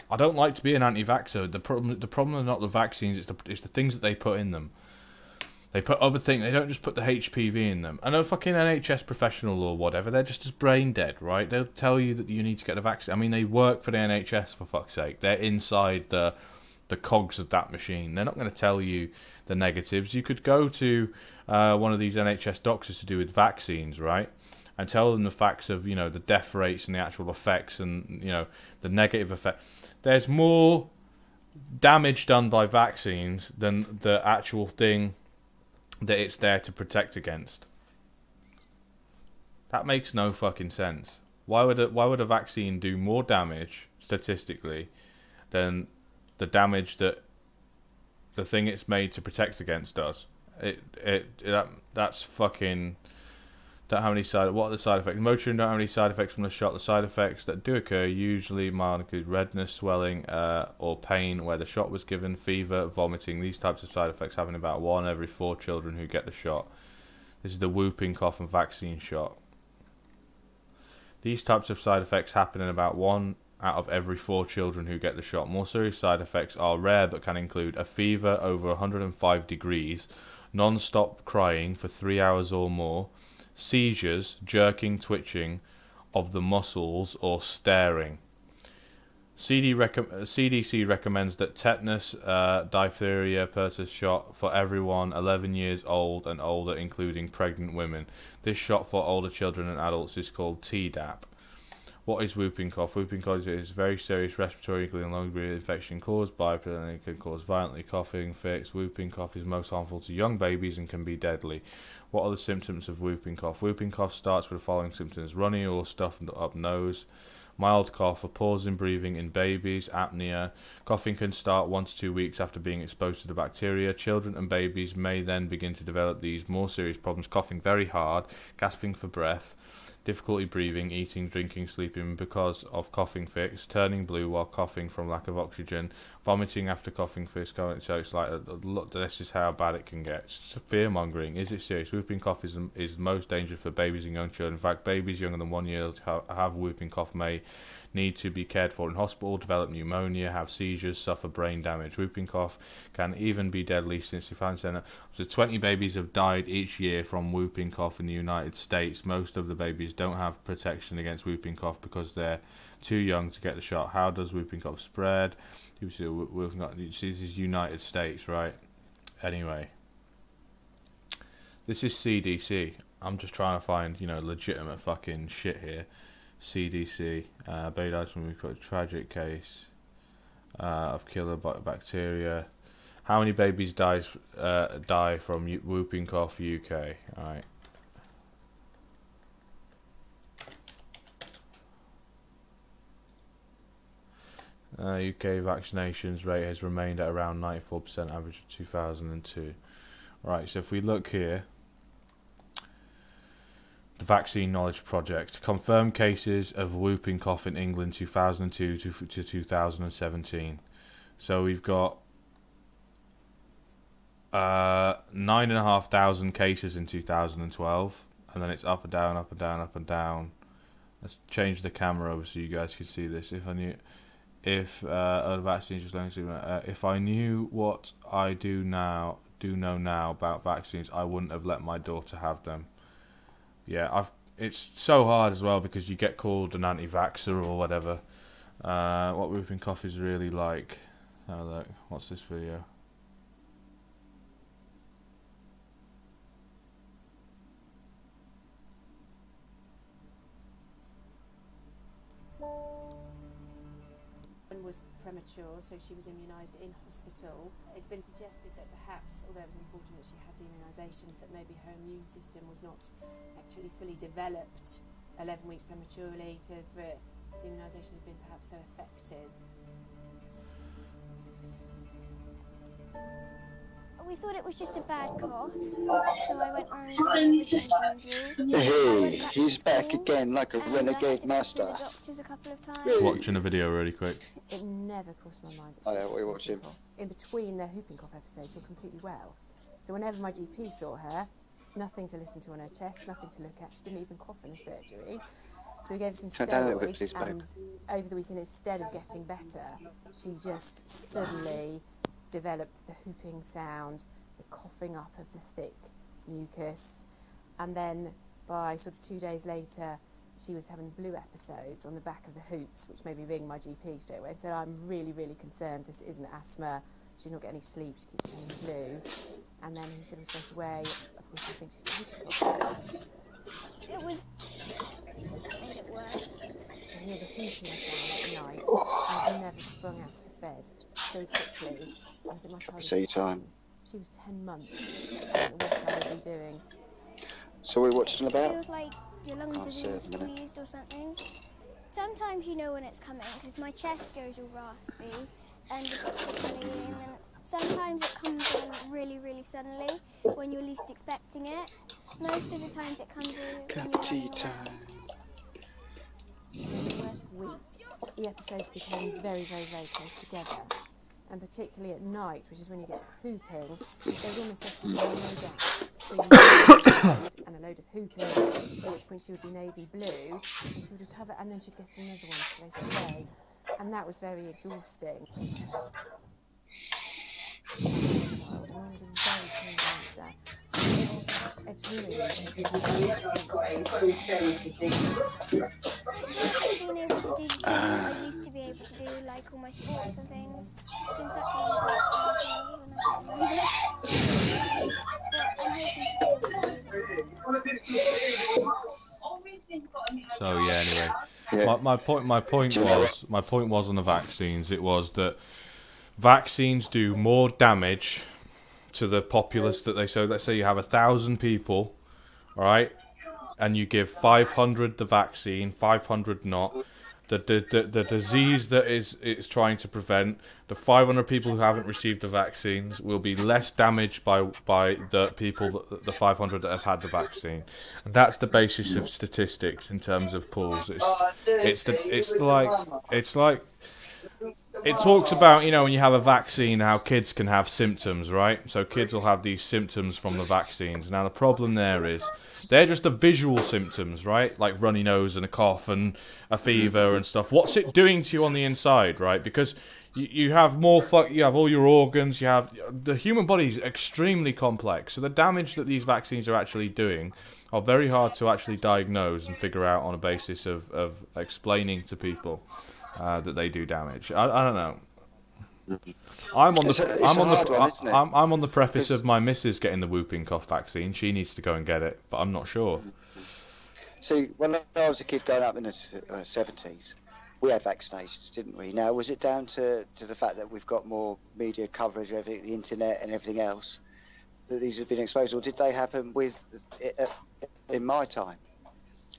I don't like to be an anti-vaxxer. The problem is not the vaccines, it's the things that they put in them. They put other things, they don't just put the HPV in them. And a fucking NHS professional or whatever, they're just as brain dead, right? They'll tell you that you need to get the vaccine. I mean, they work for the NHS, for fuck's sake. They're inside the cogs of that machine. They're not going to tell you the negatives. You could go to one of these NHS doctors to do with vaccines, right? And tell them the facts of, you know, the death rates and the actual effects and, you know, the negative effect. There's more damage done by vaccines than the actual thing that it's there to protect against. That makes no fucking sense. Why would a vaccine do more damage statistically than the damage that the thing it's made to protect against does? That's fucking. Don't have any what are the side effects? Motrin don't have any side effects from the shot. The side effects that do occur usually mild include redness, swelling, or pain where the shot was given, fever, vomiting. These types of side effects happen in about 1 every 4 children who get the shot. This is the whooping cough and vaccine shot. These types of side effects happen in about 1 out of every 4 children who get the shot. More serious side effects are rare but can include a fever over 105 degrees, non-stop crying for 3 hours or more, seizures, jerking, twitching of the muscles, or staring. CDC recommends that tetanus, diphtheria, pertussis shot for everyone 11 years old and older, including pregnant women. This shot for older children and adults is called Tdap. What is whooping cough? Whooping cough is very serious respiratory, including long-degree infection caused by, and it can cause violently coughing fits. Whooping cough is most harmful to young babies and can be deadly. What are the symptoms of whooping cough? Whooping cough starts with the following symptoms: runny or stuffed up nose, mild cough, a pause in breathing in babies, apnea. Coughing can start 1 to 2 weeks after being exposed to the bacteria. Children and babies may then begin to develop these more serious problems: coughing very hard, gasping for breath, difficulty breathing, eating, drinking, sleeping because of coughing fits, turning blue while coughing from lack of oxygen, vomiting after coughing fits. So it's like, look, this is how bad it can get. It's fear mongering. Is it serious? Whooping cough is most dangerous for babies and young children. In fact, babies younger than 1 year have whooping cough may need to be cared for in hospital, develop pneumonia, have seizures, suffer brain damage. Whooping cough can even be deadly since the found center. Up to 20 babies have died each year from whooping cough in the United States. Most of the babies don't have protection against whooping cough because they're too young to get the shot. How does whooping cough spread? This is United States, right? Anyway, this is CDC. I'm just trying to find, legitimate fucking shit here. CDC. Baby dies from a tragic case of killer bacteria. How many babies die from whooping cough, UK? Alright. UK vaccinations rate has remained at around 94% average of 2002. Right, so if we look here, the Vaccine Knowledge Project. Confirmed cases of whooping cough in England 2002 to 2017. So we've got 9,500 cases in 2012, and then it's up and down, up and down, up and down. Let's change the camera over so you guys can see this. If I knew what I do know now about vaccines, I wouldn't have let my daughter have them. Yeah, it's so hard as well because you get called an anti-vaxxer or whatever. What whooping cough is really like. Oh look, what's this video? Was premature, so she was immunised in hospital. It's been suggested that perhaps, although it was important that she had the immunisations, that maybe her immune system was not actually fully developed 11 weeks prematurely to the immunisation had been perhaps so effective. We thought it was just a bad cough, so I went round as usual. Hey, he's back again like a renegade master. The doctors a couple of times. Watching a video really quick. It never crossed my mind that Oh yeah, what are you watching? in between their whooping cough episodes, you're completely well. So whenever my GP saw her, nothing to listen to on her chest, nothing to look at. She didn't even cough in the surgery. So we gave her some Turn down a little bit, steroids, please, babe. and over the weekend, instead of getting better, she just suddenly developed the whooping sound, the coughing up of the thick mucus, and then by sort of 2 days later, she was having blue episodes on the back of the hoops, which made me ring my GP straight away and said, I'm really, really concerned, this isn't asthma, she's not getting any sleep, she keeps turning blue. And then he said straight away, of course I think she's got whooping cough. It was... made it worse. To hear the whooping sound at night, I've never sprung out of bed so quickly. I think my child See time. she was 10 months. I don't know what I would be doing. So we're watching It about? feels like your lungs Can't are see being it at the minute. squeezed or something. Sometimes you know when it's coming because my chest goes all raspy and a bit tickly, and then sometimes it comes on really, really suddenly when you're least expecting it. Most of the times it comes in Cup when of tea you're lying time. In the first week, the episodes became very, very, very close together. And particularly at night, which is when you get whooping, there'd almost have to be no gap between and a load of whooping, at which point she would be navy blue, and she would recover, and then she'd get another one straight away. And that was very exhausting. And I was a very keen dancer. It's really being able to do the things I used to be able to do, like all my sports and things. It's been such a long time as well, and I can't remember. But I'm hoping to be able to. So yeah, anyway, Yeah. my point was on the vaccines. It was that vaccines do more damage to the populace that they. So let's say you have 1,000 people, all right, and you give 500 the vaccine, 500 not. The disease that it's trying to prevent, the 500 people who haven't received the vaccines will be less damaged by the people, the 500 that have had the vaccine. And that's the basis of statistics in terms of pools. It's like it talks about, you know, when you have a vaccine, how kids can have symptoms, right? So kids will have these symptoms from the vaccines. Now the problem there is They're just the visual symptoms, right? Like runny nose and a cough and a fever and stuff. What's it doing to you on the inside, right? Because you have more, you have all your organs, you have, the human body is extremely complex. So the damage that these vaccines are actually doing are very hard to actually diagnose and figure out on a basis of explaining to people that they do damage. I don't know. I'm on the preface of my missus getting the whooping cough vaccine. She needs to go and get it, but I'm not sure. See, when I was a kid growing up in the 70s, we had vaccinations, didn't we? Now, was it down to the fact that we've got more media coverage, everything, the internet and everything else, that these have been exposed, or did they happen in my time?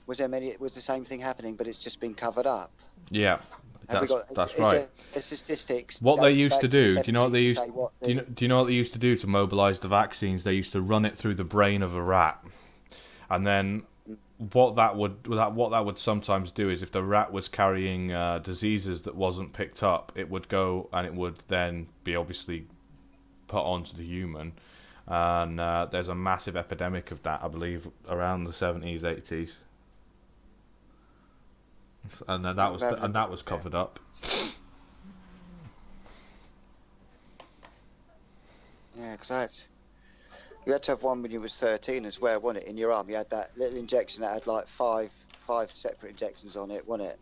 Was the same thing happening, but it's just been covered up? Yeah. That's right. The statistics. What they used to do, do you know what they used? Do you know what they used to do to mobilise the vaccines? They used to run it through the brain of a rat, and then what that would sometimes do is if the rat was carrying diseases that wasn't picked up, it would go and it would then be obviously put onto the human, and there's a massive epidemic of that, I believe, around the 70s, 80s. And that was covered up. Yeah, because you had to have one when you was 13 as well, wasn't it? In your arm, you had that little injection that had like five separate injections on it, wasn't it?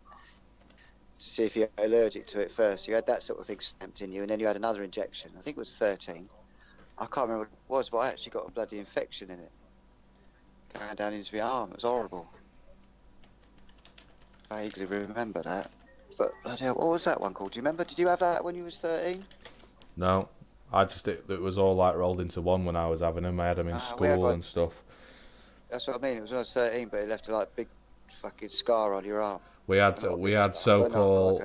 To see if you're allergic to it first. You had that sort of thing stamped in you, and then you had another injection. I think it was 13. I can't remember what it was, but I actually got a bloody infection in it, going down into my arm. It was horrible. I vaguely remember that, but bloody hell, what was that one called? Do you remember? Did you have that when you was 13? No, it was all like rolled into one when I was having them. I had them in school and stuff. That's what I mean. It was when I was 13, but it left a like big fucking scar on your arm. We had so-called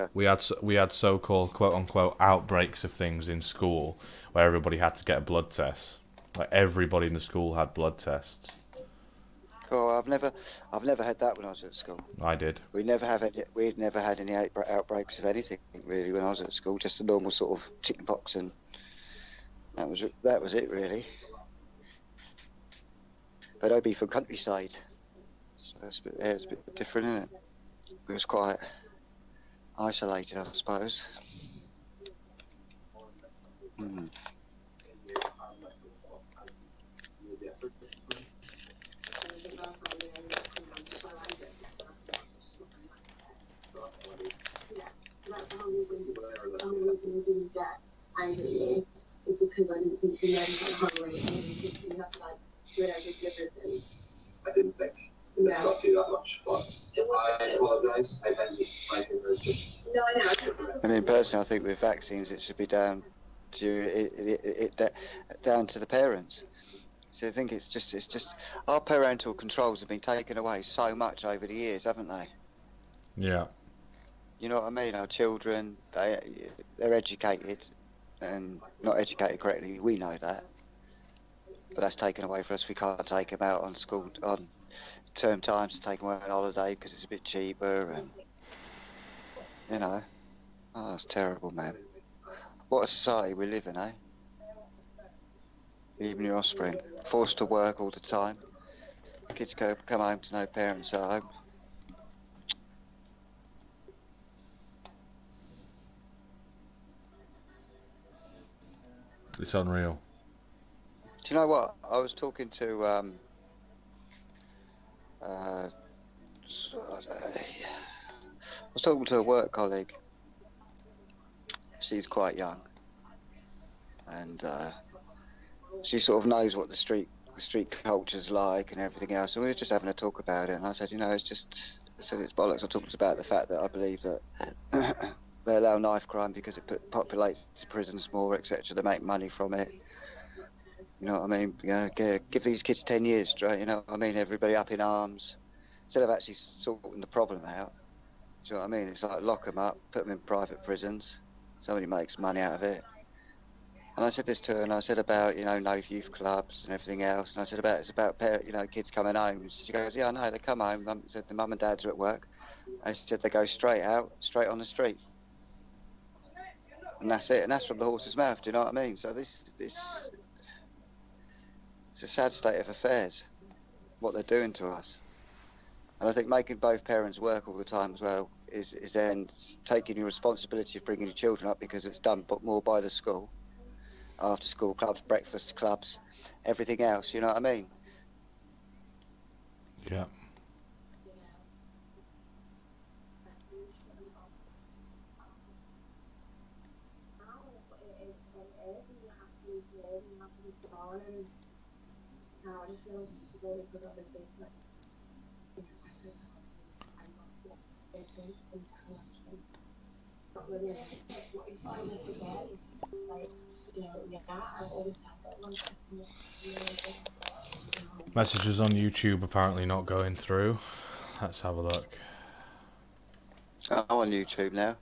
quote unquote outbreaks of things in school where everybody had to get a blood test. Like everybody in the school had blood tests. Oh, I've never had that when I was at school. I did. We'd never had any outbreaks of anything really when I was at school. Just the normal sort of chickenpox, and that was it really. But I'd be from countryside, so it's a bit different, isn't it? It was quite isolated, I suppose. Hmm. The only reason we didn't get angry is because I didn't think the men were hungry, and you have to like realise it's different things. I didn't think not do that much, but I apologise. I thank you. No, I know. I mean, personally, I think with vaccines, it should be down to down to the parents. So I think it's just our parental controls have been taken away so much over the years, haven't they? Yeah. You know what I mean? Our children, they're educated and not educated correctly. We know that, but that's taken away from us. We can't take them out on term times to take them away on holiday because it's a bit cheaper, and you know, oh, that's terrible, man. What a society we live in, eh? Even your offspring forced to work all the time. Kids come home to no parents at home. It's unreal. Do you know what? I was talking to a work colleague. She's quite young, and she sort of knows what the street culture's like and everything else. And we were just having a talk about it, and I said, you know, it's bollocks. I talked about the fact that I believe that they allow knife crime because it populates the prisons more, etc. They make money from it. You know what I mean? Give these kids 10 years straight. You know what I mean? Everybody up in arms instead of actually sorting the problem out. Do you know what I mean? It's like lock them up, put them in private prisons. Somebody makes money out of it. And I said this to her, and I said about, you know, no youth clubs and everything else. And I said it's about kids coming home. And she goes, yeah, I know, they come home. Mum said the mum and dads are at work. And she said they go straight on the street. And that's it. And that's from the horse's mouth. Do you know what I mean? So this it's a sad state of affairs. what they're doing to us. And I think making both parents work all the time as well is then taking your responsibility of bringing your children up, because it's done but more by the school, after school clubs, breakfast clubs, everything else, you know what I mean? Yeah. Messages on YouTube apparently not going through. Let's have a look. I'm on YouTube now.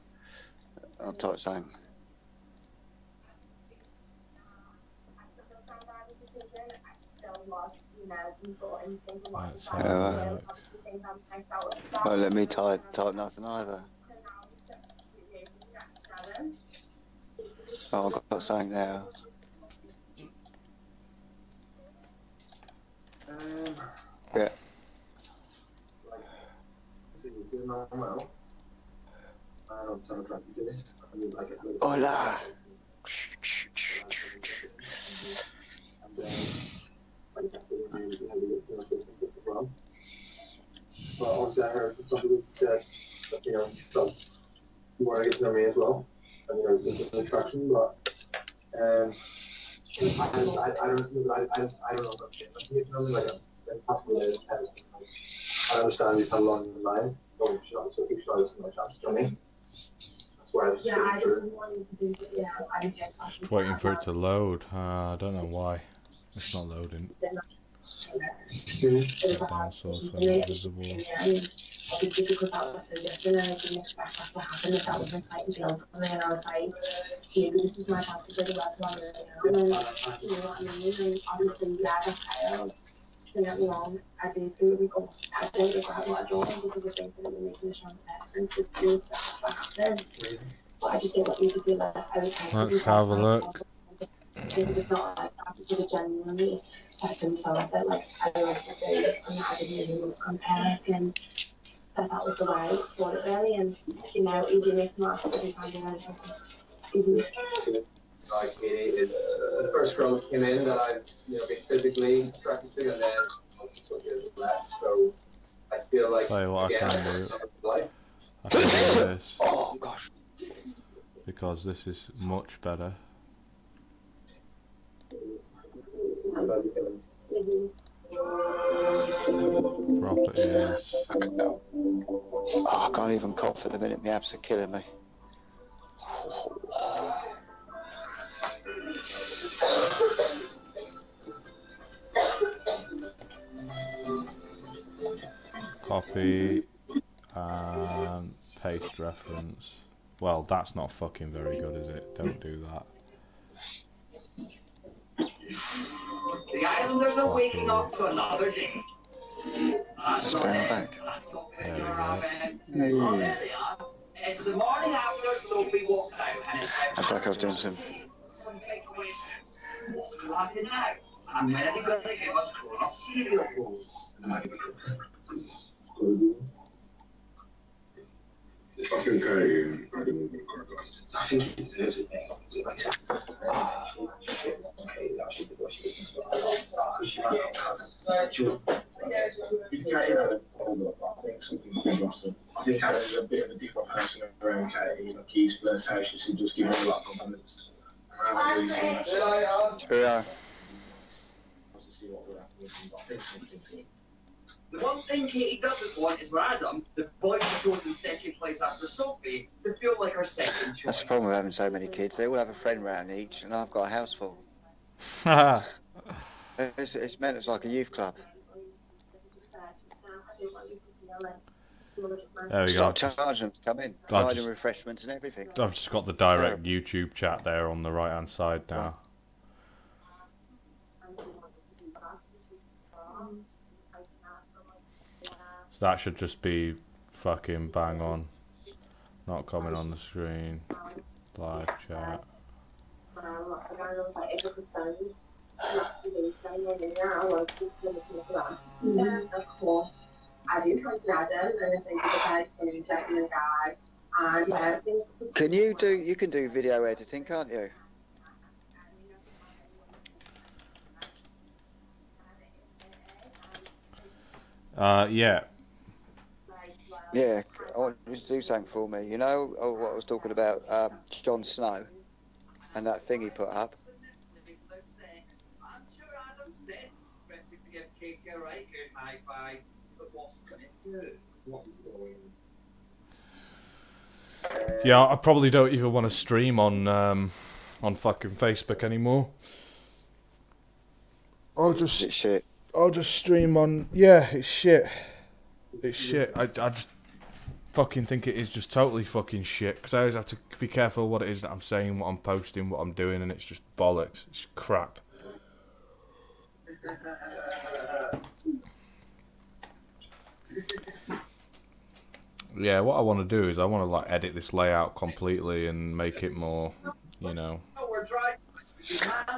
I'll type something. Let's have a look. Well, let me type nothing either. Oh, I've got something now. Yeah. Hola. But obviously I heard some people said that, you know, you want to get to know me as well. And, you know, there's an attraction, but I don't know about shit. Like, you know, like I understand you've had a long line. So keep showing so much chance to me. That's why I was Just waiting for it to load. I don't know why. It's not loading. Down source when visible. Obviously, because that was so different, and I didn't expect that to happen. That was an exciting feeling for me, and I was like, this is my chance to go to work tomorrow. And then, you know what I mean? And obviously, yeah, I failed. Don't get me wrong, I do feel really good. I don't regret what I do, because I think that we're making a strong difference with things that have to happen. But I just don't want you to feel like I was Let's have a look. Because it's not like I have to genuinely second, so I felt like I was a bit, and I didn't really compare, and that was the way for it really, and you know, even if not every time you know something, like the first girls came in that I, you know, been physically attracted to, and then left. So I feel like Tell you what again, I can do. Life. I can do this. Oh gosh. Because this is much better. Properties. Oh, I can't even cough at the minute. My abs are killing me. Copy and paste reference. Well, that's not fucking very good, is it? Don't do that. The islanders are waking up to another day. Just going back. There we go. Hey. It's the morning after Sophie walked out, and it's I feel like I was doing some. big coincidence. Starting out, I'm really going to give us grown-up cereal bowls. I think I think he deserves it, mate. It makes sense. I think Adam's a bit of a different person around Katie. Like, he's flirtatious and just giving her a lot of compliments. Yeah. The one thing Katie doesn't want is for Adam, the boy who chose in second place after Sophie, to feel like her second choice. That's the problem with having so many kids. They all have a friend round each, and I've got a house full. It's meant as like a youth club. There we go. Start charging them to come in, providing refreshments and everything. I've just got the direct YouTube chat there on the right hand side now. So that should just be fucking bang on. Not coming on the screen. Live chat. Of course, I do try to add them, and I think it's like an injecting a guy, and yeah, things. You can do video editing, can't you? Yeah. Yeah, I want you to do something for me. You know what I was talking about, Jon Snow, and that thing he put up. Yeah, I probably don't even want to stream on fucking Facebook anymore. It's shit. I'll just stream on. Yeah, it's shit. It's shit. I just fucking think it is just totally fucking shit. Because I always have to be careful what it is that I'm saying, what I'm posting, what I'm doing, and it's just bollocks. It's crap. Yeah, what I want to do is I want to like edit this layout completely and make it more, you know.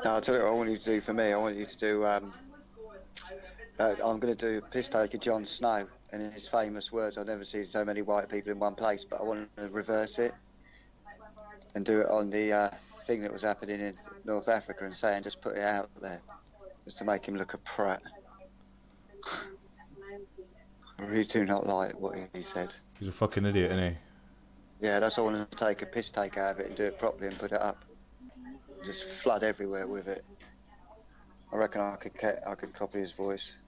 No, I'll tell you what I want you to do for me. I want you to do. I'm going to do a piss take of Jon Snow, and in his famous words, I've never seen so many white people in one place. But I want to reverse it and do it on the thing that was happening in North Africa, and say, and just put it out there, just to make him look a prat. I really do not like what he said. He's a fucking idiot, isn't he? Yeah, that's why I want to take a piss take out of it and do it properly and put it up. Just flood everywhere with it. I reckon I could copy his voice.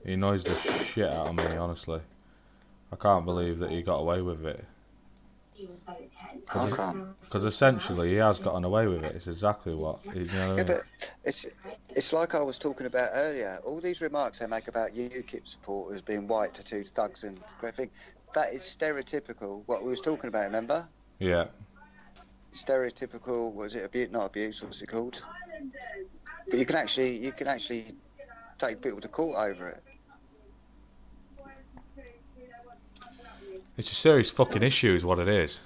He annoys the shit out of me, honestly. I can't believe that he got away with it. Because essentially he has gotten away with it. It's exactly what. You know what I mean? But it's like I was talking about earlier. All these remarks they make about UKIP supporters being white tattooed thugs and everything, that is stereotypical. What we was talking about, remember? Yeah. Stereotypical. Was it abuse? Not abuse. What's it called? But you can actually take people to court over it. It's a serious fucking issue, is what it is.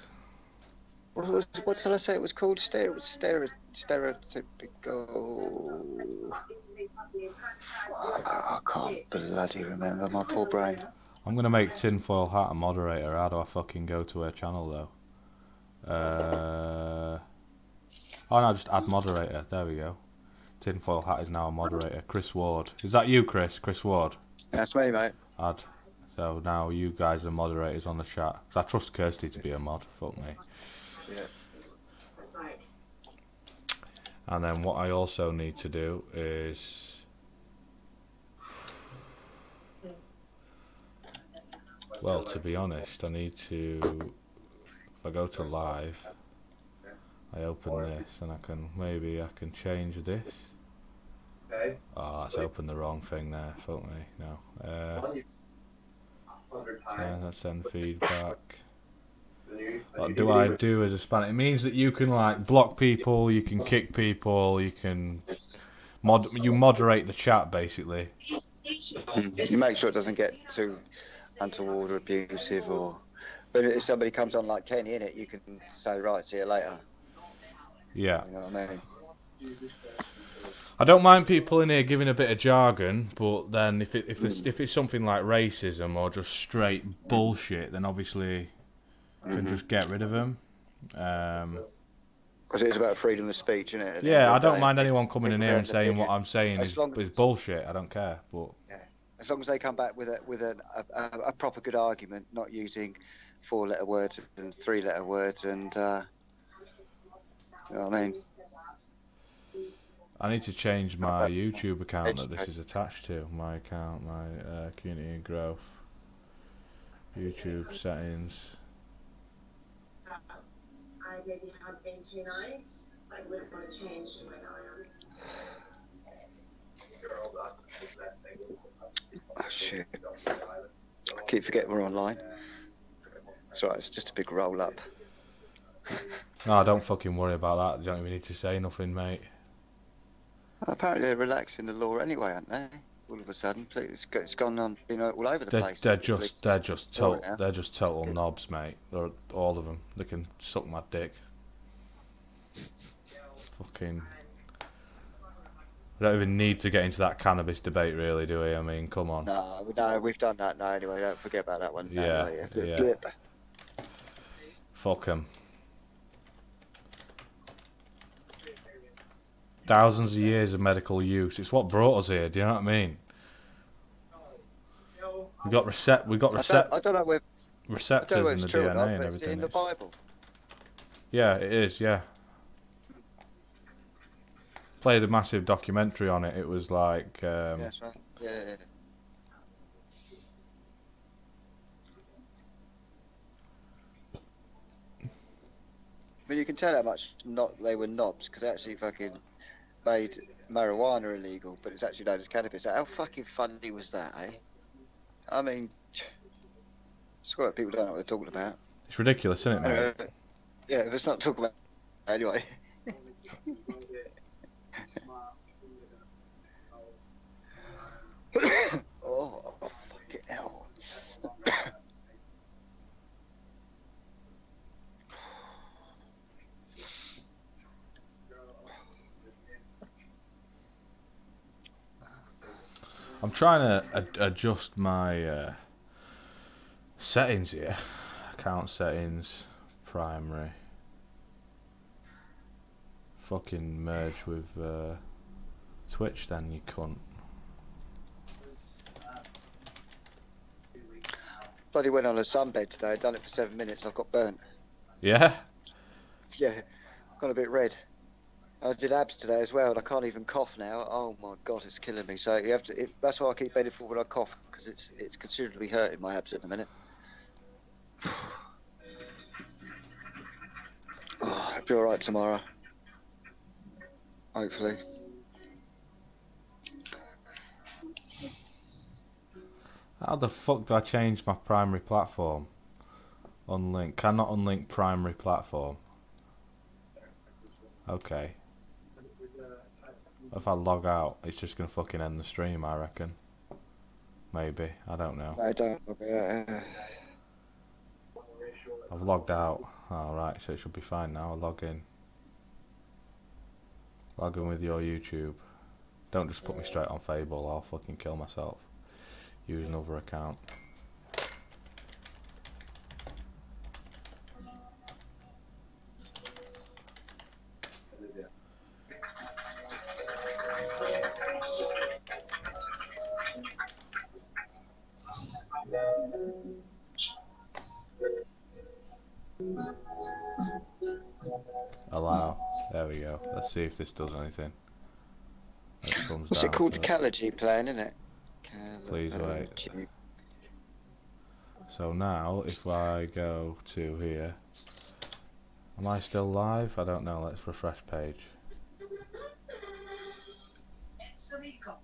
What did I say it was called? Stereotypical. I can't bloody remember, my poor brain. I'm gonna make Tinfoil Hat a moderator. How do I fucking go to her channel though? Oh no, just add moderator. There we go. Tinfoil Hat is now a moderator. Chris Ward. Is that you, Chris? Chris Ward? That's me, mate. Add. So now you guys are moderators on the chat. 'Cause I trust Kirsty to be a mod. Fuck me. Yeah. And then what I also need to do is... Well, to be honest, I need to... If I go to live, I open this and I can change this. Oh, that's opened the wrong thing there. Fuck me. No. So send feedback. What do I do as a spanner? It means that you can like block people, you can kick people, you can moderate the chat basically. You make sure it doesn't get too untoward or abusive, or but if somebody comes on like Kenny in it, you can say right, see you later. Yeah. You know what I mean? I don't mind people in here giving a bit of jargon, but then if it's something like racism or just straight bullshit, then obviously you can just get rid of them. Because it's about freedom of speech, isn't it? Yeah, I don't mind anyone coming in here and saying what I'm saying is bullshit. I don't care, but yeah, as long as they come back with a proper good argument, not using 4-letter words and 3-letter words, and you know what I mean. I need to change my YouTube account that this is attached to. My account, my community and growth. YouTube settings. I maybe have been too nice. I wouldn't want to change the way I am. Oh shit. I keep forgetting we're online. It's alright, it's just a big roll up. No, don't fucking worry about that. You don't even need to say nothing, mate. Apparently they're relaxing the law anyway, aren't they? All of a sudden, it's gone on, been all over the place. They're just total knobs, mate. They're all of them. They can suck my dick. Fucking We don't even need to get into that cannabis debate, really, do we? I mean, come on. No, we've done that now anyway. Don't forget about that one. Yeah, yeah. Fuck 'em. Thousands of years of medical use. It's what brought us here. Do you know what I mean? We got I don't know where. receptors in the DNA not, and but everything. is it in the Bible? Yeah, it is. Yeah. Played a massive documentary on it. It was like. That's right. Yeah. I mean, you can tell how much they were knobs because they actually fucking made marijuana illegal, but it's actually known as cannabis. How fucking funny was that, eh? I mean, swear people don't know what they're talking about. It's ridiculous, isn't it, mate? Yeah, let's not talk about it anyway. Oh, fucking hell. I'm trying to adjust my settings here. Account settings, primary. Fucking merge with Twitch then, you cunt. Bloody went on a sunbed today, done it for 7 minutes, I've got burnt. Yeah? Yeah, got a bit red. I did abs today as well, and I can't even cough now. Oh my god, it's killing me. So you have to. That's why I keep bending forward when I cough, because it's considerably hurting my abs at the minute. Oh, I'll be all right tomorrow. Hopefully. How the fuck do I change my primary platform? Unlink. Cannot unlink primary platform. Okay. If I log out, it's just gonna fucking end the stream, I reckon. Maybe. I don't know. I don't. I've logged out. Alright, so it should be fine now. I'll log in. Log in with your YouTube. Don't just put me straight on Fable, I'll fucking kill myself. Use another account. Allow. There we go. Let's see if this does anything. What's it called? Calogy playing, isn't it? Please wait. So now, if I go to here, am I still live? I don't know. Let's refresh page. It's a recouple,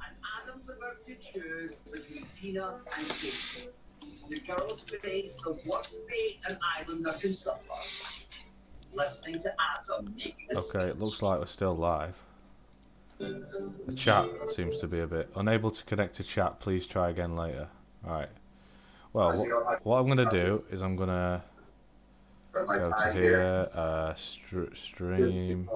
and Adam's about to choose between Tina and Kate. The girls face the worst fate an islander can suffer. Listening to Adam making a Okay, it looks like we're still live. The chat seems to be a bit unable to connect to chat. Please try again later. Alright. Well, what I'm going to do is I'm going to go to here, stream.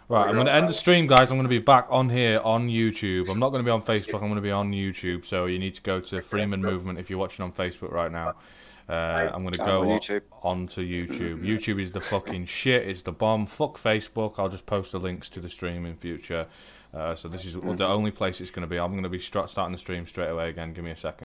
Right, I'm going to end the stream, guys. I'm going to be back on here on YouTube. I'm not going to be on Facebook. I'm going to be on YouTube. So you need to go to Freeman Movement if you're watching on Facebook right now. I'm going to go onto YouTube. YouTube is the fucking shit. It's the bomb. Fuck Facebook. I'll just post the links to the stream in future. So this is the only place it's going to be. I'm going to be starting the stream straight away again. Give me a second.